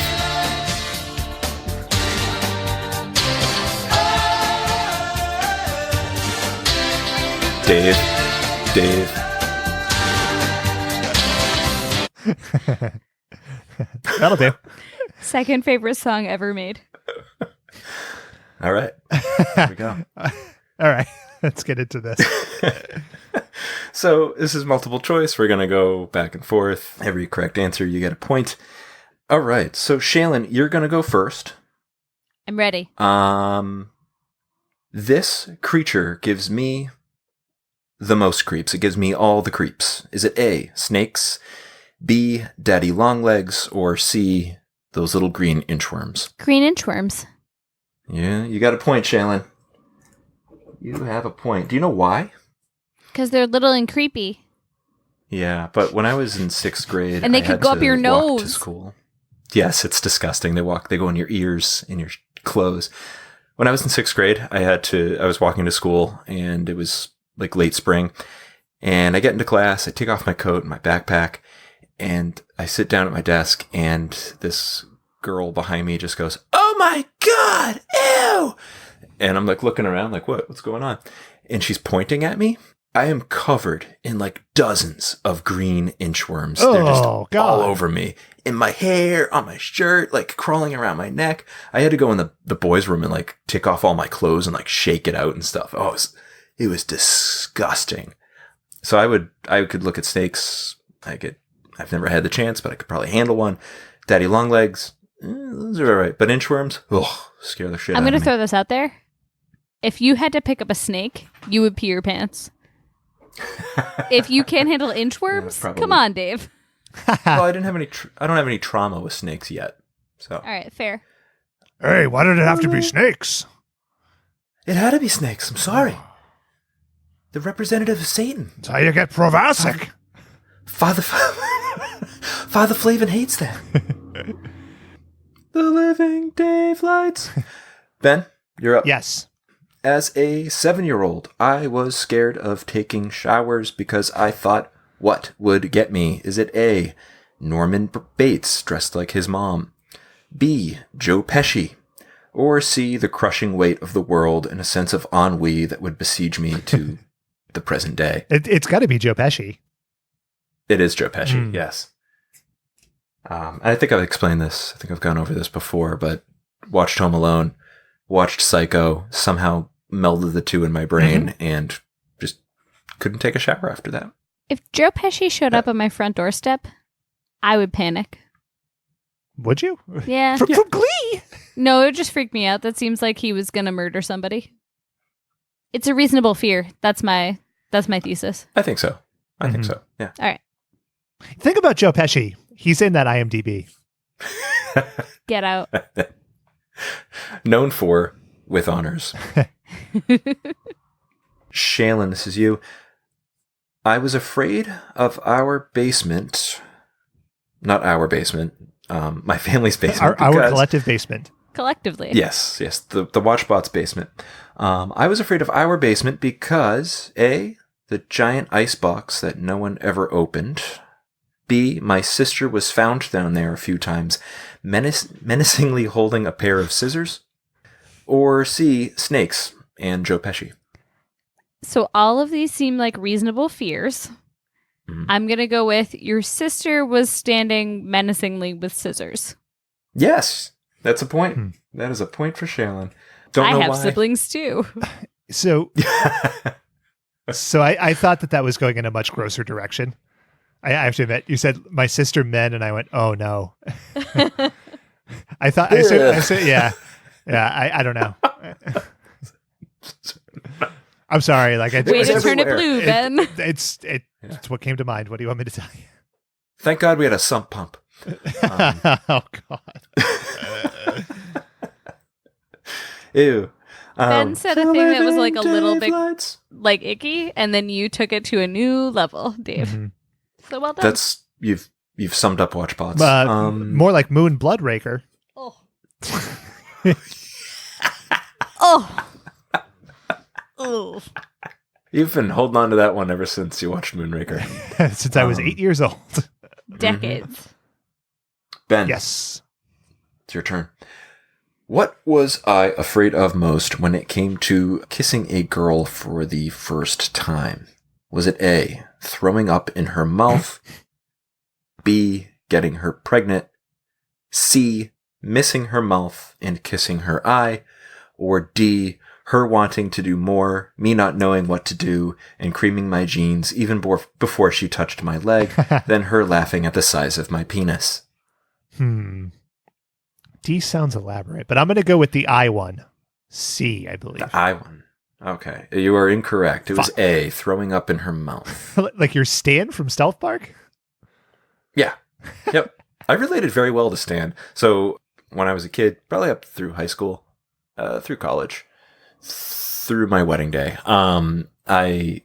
Dave. That'll do. Second favorite song ever made. All right. Here we go. All right. Let's get into this. So this is multiple choice. We're going to go back and forth. Every correct answer, you get a point. All right. So Shaylin, you're going to go first. I'm ready. This creature gives me the most creeps. It gives me all the creeps. Is it A, snakes, B, daddy long legs, or C, those little green inchworms? Green inchworms. Yeah, you got a point, Shaylin. You have a point. Do you know why? Because they're little and creepy. Yeah, but when I was in 6th grade, and they I could had go up to your walk nose. to school. Yes, it's disgusting. They go in your ears, in your clothes. When I was in 6th grade, I was walking to school, and it was like late spring, and I get into class, I take off my coat and my backpack, and I sit down at my desk, and this girl behind me just goes, "Oh my God, ew!" And I'm like looking around like, what's going on? And she's pointing at me. I am covered in like dozens of green inchworms. They're just God. all over me, in my hair, on my shirt, like crawling around my neck. I had to go in the boys' room and like take off all my clothes and like shake it out and stuff. Oh, it was disgusting. So I could look at snakes. I've never had the chance, but I could probably handle one. Daddy long legs, those are all right. But inchworms, scare the shit out of me. I'm going to throw this out there. If you had to pick up a snake, you would pee your pants. If you can't handle inchworms, Yeah, come on, Dave. Well, I don't have any trauma with snakes yet. So. All right, fair. Hey, why did it have to be snakes? It had to be snakes. I'm sorry. The representative of Satan. That's how you get Provasic. Father Flavin hates that. The Living Davelights. Ben, you're up. Yes. As a 7-year-old, I was scared of taking showers because I thought, what would get me? Is it A, Norman Bates dressed like his mom, B, Joe Pesci, or C, the crushing weight of the world and a sense of ennui that would besiege me to the present day? It's got to be Joe Pesci. It is Joe Pesci, yes. I think I've explained this. I think I've gone over this before, but watched Home Alone, watched Psycho, somehow melded the two in my brain, and just couldn't take a shower after that. If Joe Pesci showed up on my front doorstep, I would panic. Would you? Yeah. From Glee? No, it would just freak me out. That seems like he was going to murder somebody. It's a reasonable fear. That's my thesis. I think so. I think so. Yeah. All right. Think about Joe Pesci. He's in that IMDb. Get out. Known for with honors. Shaylin, this is you. I was afraid of our basement. Not our basement. My family's basement. Our collective basement. Collectively. Yes. The Watchbot's basement. I was afraid of our basement because A, the giant icebox that no one ever opened. B, my sister was found down there a few times, menacingly holding a pair of scissors. Or C, snakes and Joe Pesci. So all of these seem like reasonable fears. I'm going to go with your sister was standing menacingly with scissors. Yes, that's a point. That is a point for Shaylin. Don't know I have why. siblings too. So I thought that was going in a much grosser direction. I have to admit, you said my sister men, and I went, oh no. I said, yeah. I don't know. I'm sorry. Like, Way to turn it blue, Ben. It's what came to mind. What do you want me to tell you? Thank God we had a sump pump. Oh God. Ew. Ben said a thing that was like a little bit Davelights. like icky, and then you took it to a new level, Dave. Mm-hmm. So well done. That's you've summed up WatchBots. More like Moon Bloodraker. Oh. Oh. Oh. You've been holding on to that one ever since you watched Moonraker. Since I was 8 years old. Decades. Ben. Yes. It's your turn. What was I afraid of most when it came to kissing a girl for the first time? Was it A, throwing up in her mouth, B, getting her pregnant, C, missing her mouth and kissing her eye, or D, her wanting to do more, me not knowing what to do, and creaming my jeans even before she touched my leg, then her laughing at the size of my penis? D sounds elaborate, but I'm going to go with the I one. C, I believe. The I one. Okay. You are incorrect. It was A, throwing up in her mouth. Like your Stan from Stealth Park? Yeah. Yep. I related very well to Stan. So when I was a kid, probably up through high school, through college, through my wedding day, I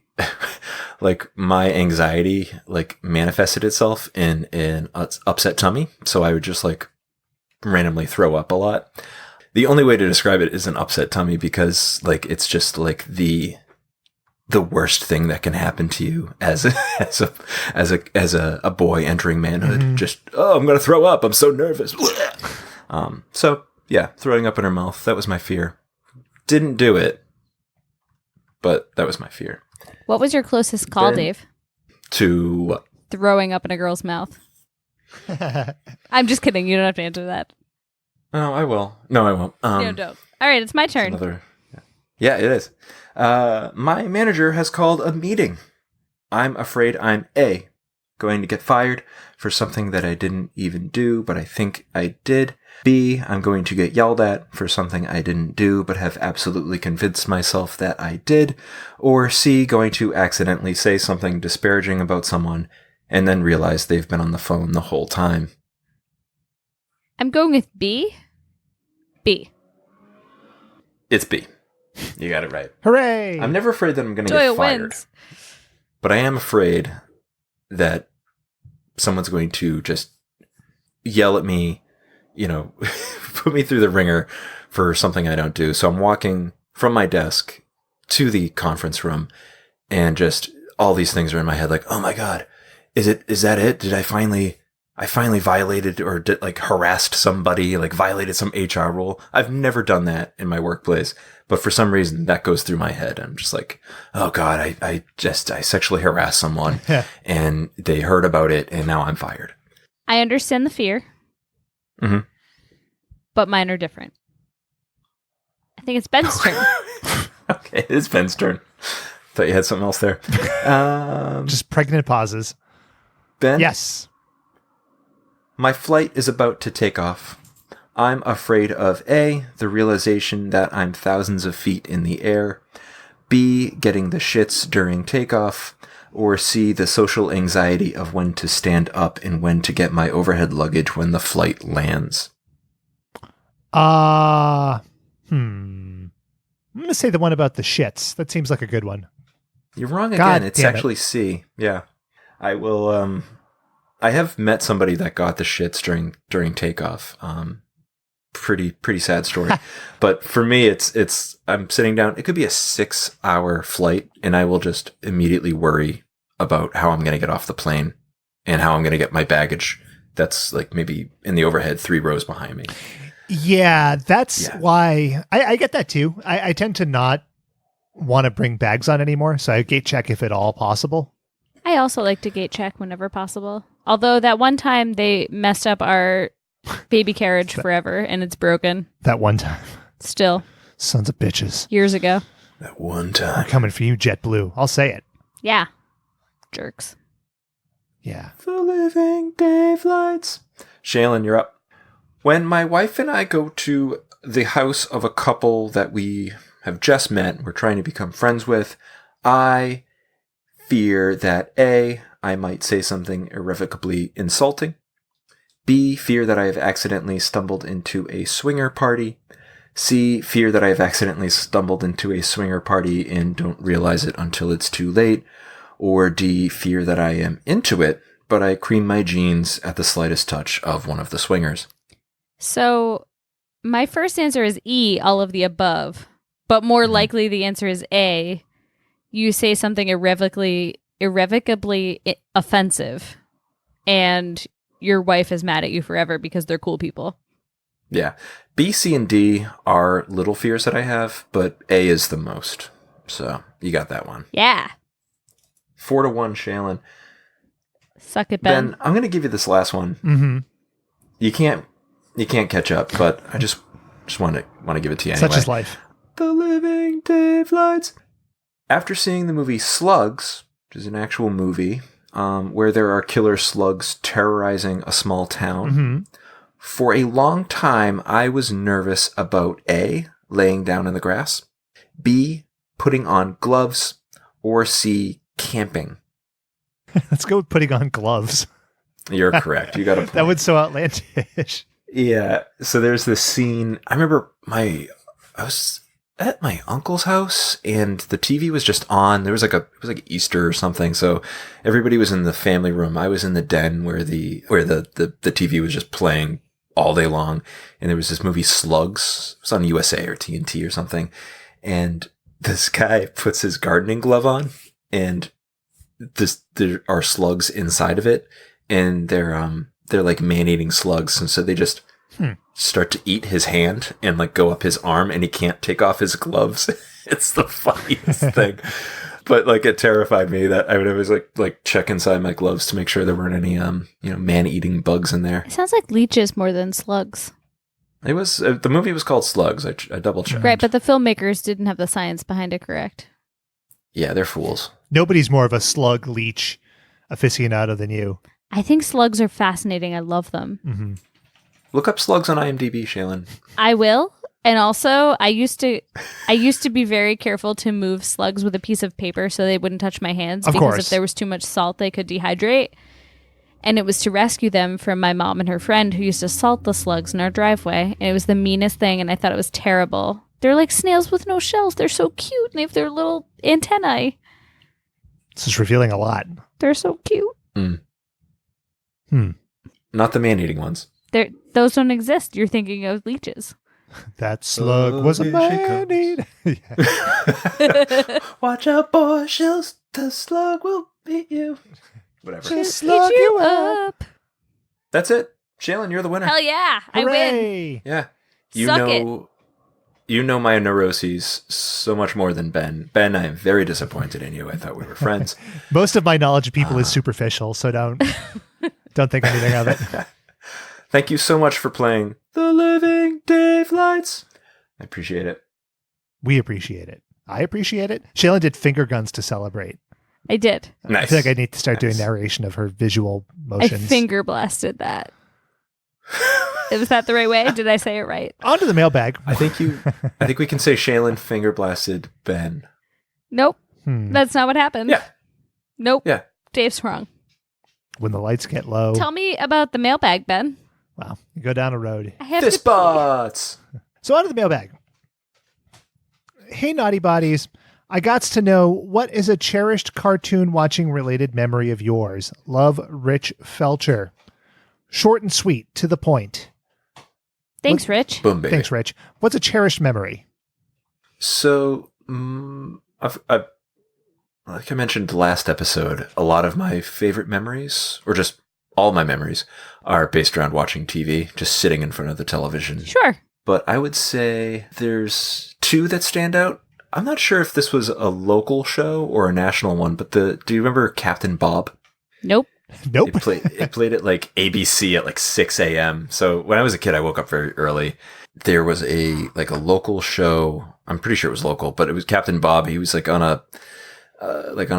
like my anxiety like manifested itself in an upset tummy. So I would just like randomly throw up a lot. The only way to describe it is an upset tummy because like it's just like the worst thing that can happen to you as a boy entering manhood. Mm-hmm. Just I'm gonna throw up. I'm so nervous. So yeah, throwing up in her mouth. That was my fear. Didn't do it, but that was my fear. What was your closest call, Ben? Dave? To what? Throwing up in a girl's mouth. I'm just kidding. You don't have to answer that. Oh, I will. No, I won't. No, don't. All right, it's my turn. Yeah, it is. My manager has called a meeting. I'm afraid I'm A, going to get fired for something that I didn't even do, but I think I did. B, I'm going to get yelled at for something I didn't do, but have absolutely convinced myself that I did. Or C, going to accidentally say something disparaging about someone and then realize they've been on the phone the whole time. I'm going with B. B. It's B. You got it right. Hooray! I'm never afraid that I'm going to Doyle get fired. wins. But I am afraid that someone's going to just yell at me, put me through the ringer for something I don't do. So I'm walking from my desk to the conference room and just all these things are in my head like, oh my God, is that it? Did I finally violated or harassed somebody, like violated some HR rule? I've never done that in my workplace, but for some reason that goes through my head. I'm just like, oh God, I sexually harassed someone and they heard about it and now I'm fired. I understand the fear, but mine are different. I think it's Ben's turn. Okay, it is Ben's turn. Thought you had something else there. Just pregnant pauses. Ben? Yes. My flight is about to take off. I'm afraid of A, the realization that I'm thousands of feet in the air, B, getting the shits during takeoff, or C, the social anxiety of when to stand up and when to get my overhead luggage when the flight lands. I'm going to say the one about the shits. That seems like a good one. You're wrong again. God It's damn actually it. C. Yeah. I will, I have met somebody that got the shits during takeoff. Pretty sad story. But for me, it's I'm sitting down. It could be a 6-hour flight, and I will just immediately worry about how I'm going to get off the plane and how I'm going to get my baggage. That's like maybe in the overhead 3 rows behind me. Yeah, that's why I get that too. I tend to not want to bring bags on anymore, so I gate check if at all possible. I also like to gate check whenever possible. Although that one time they messed up our baby carriage forever and it's broken. That one time. Still. Sons of bitches. Years ago. That one time. We're coming for you, JetBlue. I'll say it. Yeah. Jerks. Yeah. The Living Davelights. Shaylin, you're up. When my wife and I go to the house of a couple that we have just met, we're trying to become friends with, I fear that A, I might say something irrevocably insulting. B, fear that I have accidentally stumbled into a swinger party. C, fear that I have accidentally stumbled into a swinger party and don't realize it until it's too late. Or D, fear that I am into it, but I cream my jeans at the slightest touch of one of the swingers. So my first answer is E, all of the above. But more likely the answer is A. You say something irrevocably offensive, and your wife is mad at you forever because they're cool people. Yeah. B, C, and D are little fears that I have, but A is the most. So you got that one. Yeah. 4-1, Shaylin. Suck it, Ben. I'm going to give you this last one. Mm-hmm. You can't catch up, but I just want to give it to you anyway. Such is life. The Living Davelights. After seeing the movie Slugs, which is an actual movie, where there are killer slugs terrorizing a small town, for a long time I was nervous about A, laying down in the grass, B, putting on gloves, or C, camping. Let's go with putting on gloves. You're correct. You got a point. That was so outlandish. Yeah. So there's this scene. I remember I was at my uncle's house and the TV was just on. There was it was like Easter or something. So everybody was in the family room. I was in the den where the TV was just playing all day long. And there was this movie Slugs. It was on USA or TNT or something. And this guy puts his gardening glove on and there are slugs inside of it. And they're like man-eating slugs. And so they just start to eat his hand and like go up his arm and he can't take off his gloves. It's the funniest thing. But like it terrified me that I would always like check inside my gloves to make sure there weren't any man-eating bugs in there. It sounds like leeches more than slugs. It was the movie was called Slugs. I double checked. Right, but the filmmakers didn't have the science behind it correct. Yeah, they're fools. Nobody's more of a slug leech aficionado than you. I think slugs are fascinating. I love them. Mm-hmm. Look up slugs on IMDb, Shaylin. I will. And also, I used to be very careful to move slugs with a piece of paper so they wouldn't touch my hands. Of because course. If there was too much salt, they could dehydrate. And it was to rescue them from my mom and her friend who used to salt the slugs in our driveway. And it was the meanest thing, and I thought it was terrible. They're like snails with no shells. They're so cute, and they have their little antennae. This is revealing a lot. They're so cute. Not the man-eating ones. Those don't exist. You're thinking of leeches. That slug was a man-eater. Watch out, boy. The slug will beat you. Whatever. She'll slug you up. That's it. Shaylin, you're the winner. Hell yeah. I win. Hooray. Yeah. You know my neuroses so much more than Ben. Ben, I am very disappointed in you. I thought we were friends. Most of my knowledge of people is superficial, so don't think anything of it. Thank you so much for playing The Living Davelights. I appreciate it. We appreciate it. I appreciate it. Shaylin did finger guns to celebrate. I did. Nice. I feel like I need to start doing narration of her visual motions. I finger blasted that. Was that the right way? Did I say it right? On to the mailbag. I think we can say Shaylin finger blasted Ben. Nope. That's not what happened. Yeah. Nope. Yeah. Dave's wrong. When the lights get low. Tell me about the mailbag, Ben. Wow. You go down a road. I have Fist butts. So on to the mailbag. Hey, Naughty Bodies. I gots to know, what is a cherished cartoon watching related memory of yours? Love, Rich Felcher. Short and sweet, to the point. Thanks, Rich. Boom, baby. Thanks, Rich. What's a cherished memory? So, like I mentioned last episode, a lot of my favorite memories, or just all my memories, are based around watching TV, just sitting in front of the television. Sure. But I would say there's two that stand out. I'm not sure if this was a local show or a national one, but do you remember Captain Bob? Nope. Nope. It played at like ABC at like 6 a.m. So when I was a kid, I woke up very early. There was a local show. I'm pretty sure it was local, but it was Captain Bob. He was like on a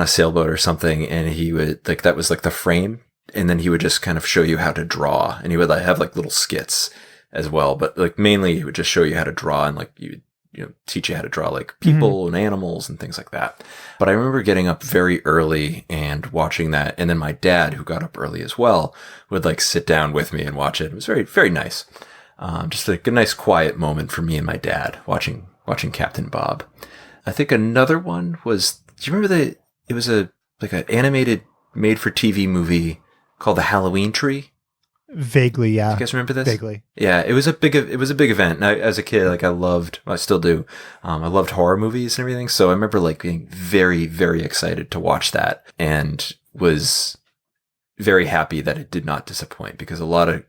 sailboat or something, and he would that was like the frame, and then he would just kind of show you how to draw, and he would have like little skits as well, but like mainly he would just show you how to draw, and like you teach you how to draw like people and animals and things like that. But I remember getting up very early and watching that. And then my dad, who got up early as well, would like sit down with me and watch it. It was very, very nice. Just like a nice quiet moment for me and my dad watching Captain Bob. I think another one was, do you remember it was an animated made for TV movie called The Halloween Tree? Vaguely, yeah. You guys remember this? Vaguely. Yeah, it was a big event. And as a kid, like I still do. I loved horror movies and everything. So I remember like being very, very excited to watch that and was very happy that it did not disappoint, because a lot of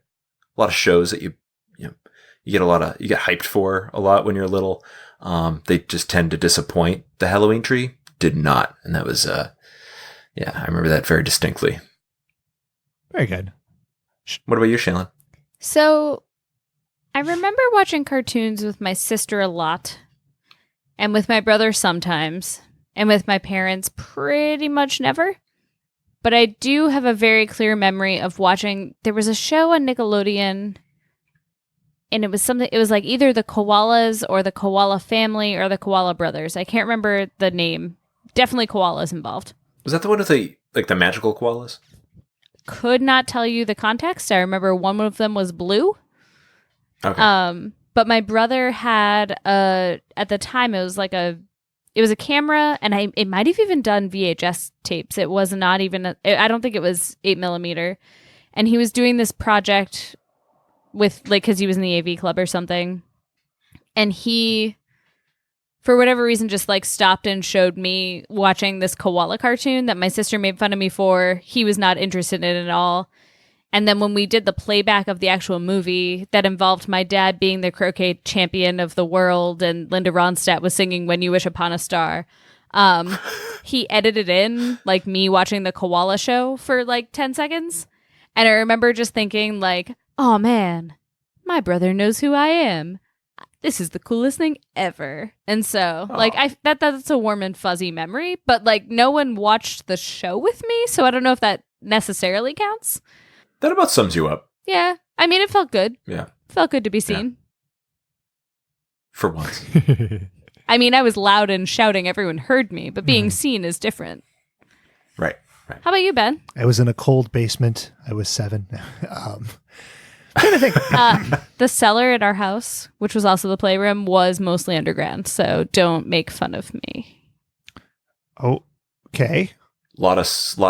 shows that you get hyped for a lot when you're little. They just tend to disappoint. The Halloween Tree did not. And that was, I remember that very distinctly. Very good. What about you, Shaylin? So I remember watching cartoons with my sister a lot, and with my brother sometimes, and with my parents pretty much never. But I do have a very clear memory of watching, there was a show on Nickelodeon, and it was like either the Koalas or the Koala Family or the Koala Brothers. I can't remember the name. Definitely koalas involved. Was that the one with the magical koalas? Could not tell you the context. I remember one of them was blue. Okay. But my brother had at the time it was a camera, and it might have even done VHS tapes. It was not even I don't think it was 8mm. And he was doing this project with because he was in the AV club or something, and he, for whatever reason, just stopped and showed me watching this koala cartoon that my sister made fun of me for. He was not interested in it at all. And then when we did the playback of the actual movie that involved my dad being the croquet champion of the world and Linda Ronstadt was singing When You Wish Upon a Star, he edited in me watching the koala show for 10 seconds. And I remember just thinking oh man, my brother knows who I am. This is the coolest thing ever. And so that's a warm and fuzzy memory, but no one watched the show with me, so I don't know if that necessarily counts. That about sums you up. Yeah. I mean, it felt good. Yeah. It felt good to be seen. Yeah. For once. I mean, I was loud and shouting, everyone heard me, but being seen is different. Right. How about you, Ben? I was in a cold basement. I was 7. Trying to think. The cellar at our house, which was also the playroom, was mostly underground, so don't make fun of me. Oh, okay. A lot of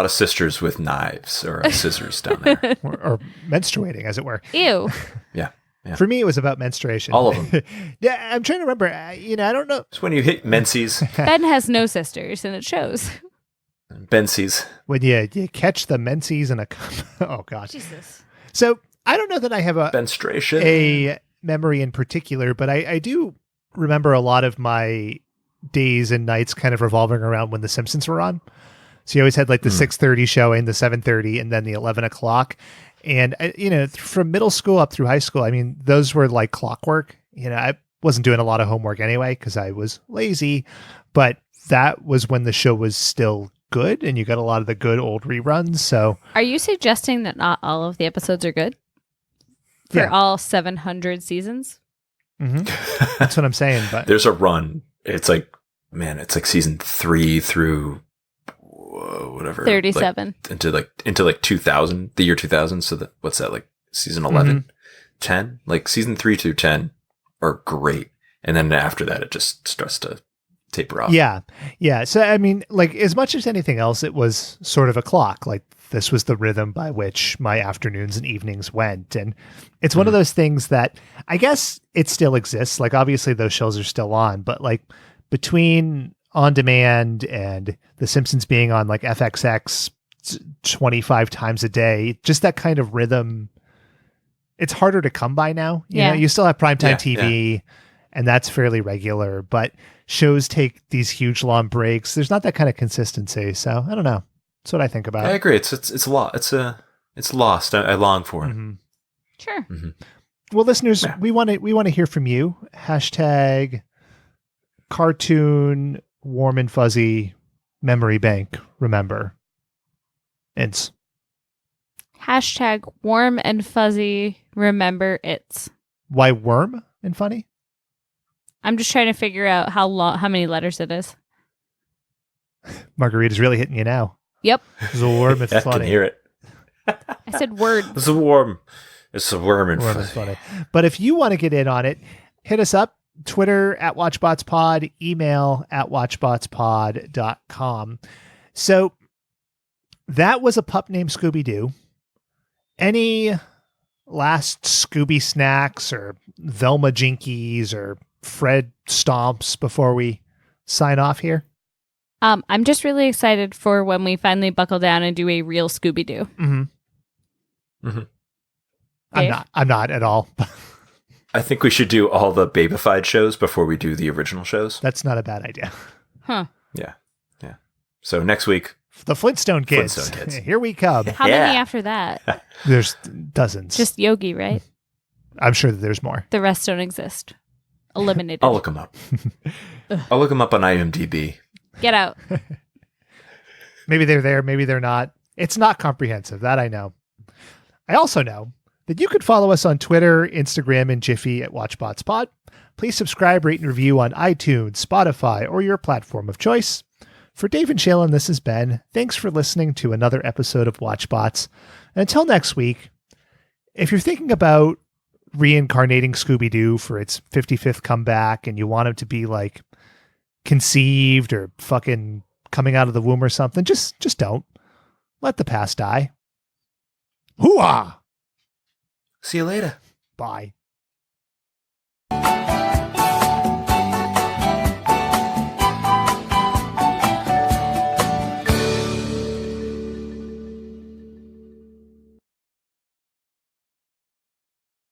sisters with knives or scissors down there. or menstruating, as it were. Ew. Yeah. For me, it was about menstruation. All of them. Yeah, I'm trying to remember. I don't know. It's when you hit menses. Ben has no sisters, and it shows. Bensies. When you catch the menses in a cup. Oh, God. Jesus. So I don't know that I have menstruation, a memory in particular, but I do remember a lot of my days and nights kind of revolving around when The Simpsons were on. So you always had the 6:30 showing, the 7:30, and then the 11 o'clock. And, from middle school up through high school, I mean, those were like clockwork. I wasn't doing a lot of homework anyway because I was lazy, but that was when the show was still good and you got a lot of the good old reruns. So are you suggesting that not all of the episodes are good? For all 700 seasons? Mm-hmm. That's what I'm saying. But there's a run. It's it's season 3 through whatever 37 into 2000, the year 2000. So what's that, season 11, 10? Season 3 through 10 are great, and then after that it just starts to taper off. Yeah. So I mean, as much as anything else, it was sort of a clock. This was the rhythm by which my afternoons and evenings went. And it's one of those things that I guess it still exists. Obviously those shows are still on, but between On Demand and The Simpsons being on FXX 25 times a day, just that kind of rhythm, it's harder to come by now. You still have primetime TV and that's fairly regular, but shows take these huge long breaks. There's not that kind of consistency. So I don't know. That's what I think about. I agree. It's a lot. It's lost. I long for it. Mm-hmm. Sure. Mm-hmm. Well, listeners, we want to hear from you. Hashtag cartoon warm and fuzzy memory bank. Remember. It's Hashtag warm and fuzzy. Remember it's. Why worm and funny? I'm just trying to figure out how many letters it is. Margarita's really hitting you now. Yep. It's a worm. It's I funny. can hear it. I said word. It's a worm. It's a worm and Worm is funny. But if you want to get in on it, hit us up. Twitter at WatchBotsPod, email at watchbotspod.com. So that was a pup named Scooby-Doo. Any last Scooby snacks or Velma Jinkies or Fred Stomps before we sign off here? I'm just really excited for when we finally buckle down and do a real Scooby-Doo. Mm-hmm. Mm-hmm. I'm not at all. I think we should do all the babyfied shows before we do the original shows. That's not a bad idea. Huh. Yeah. So next week, The Flintstone Kids. Here we come. How many after that? There's dozens. Just Yogi, right? I'm sure that there's more. The rest don't exist. Eliminated. I'll look them up. I'll look them up on IMDb. Get out. Maybe they're there, maybe they're not. It's not comprehensive, that I know. I also know that you could follow us on Twitter, Instagram, and Jiffy at WatchBotsPod. Please subscribe, rate, and review on iTunes, Spotify, or your platform of choice. For Dave and Shailen, this is Ben. Thanks for listening to another episode of WatchBots. And until next week, if you're thinking about reincarnating Scooby-Doo for its 55th comeback and you want him to be like conceived or fucking coming out of the womb or something, just don't. Let the past die. Hoo-ah! See you later. Bye.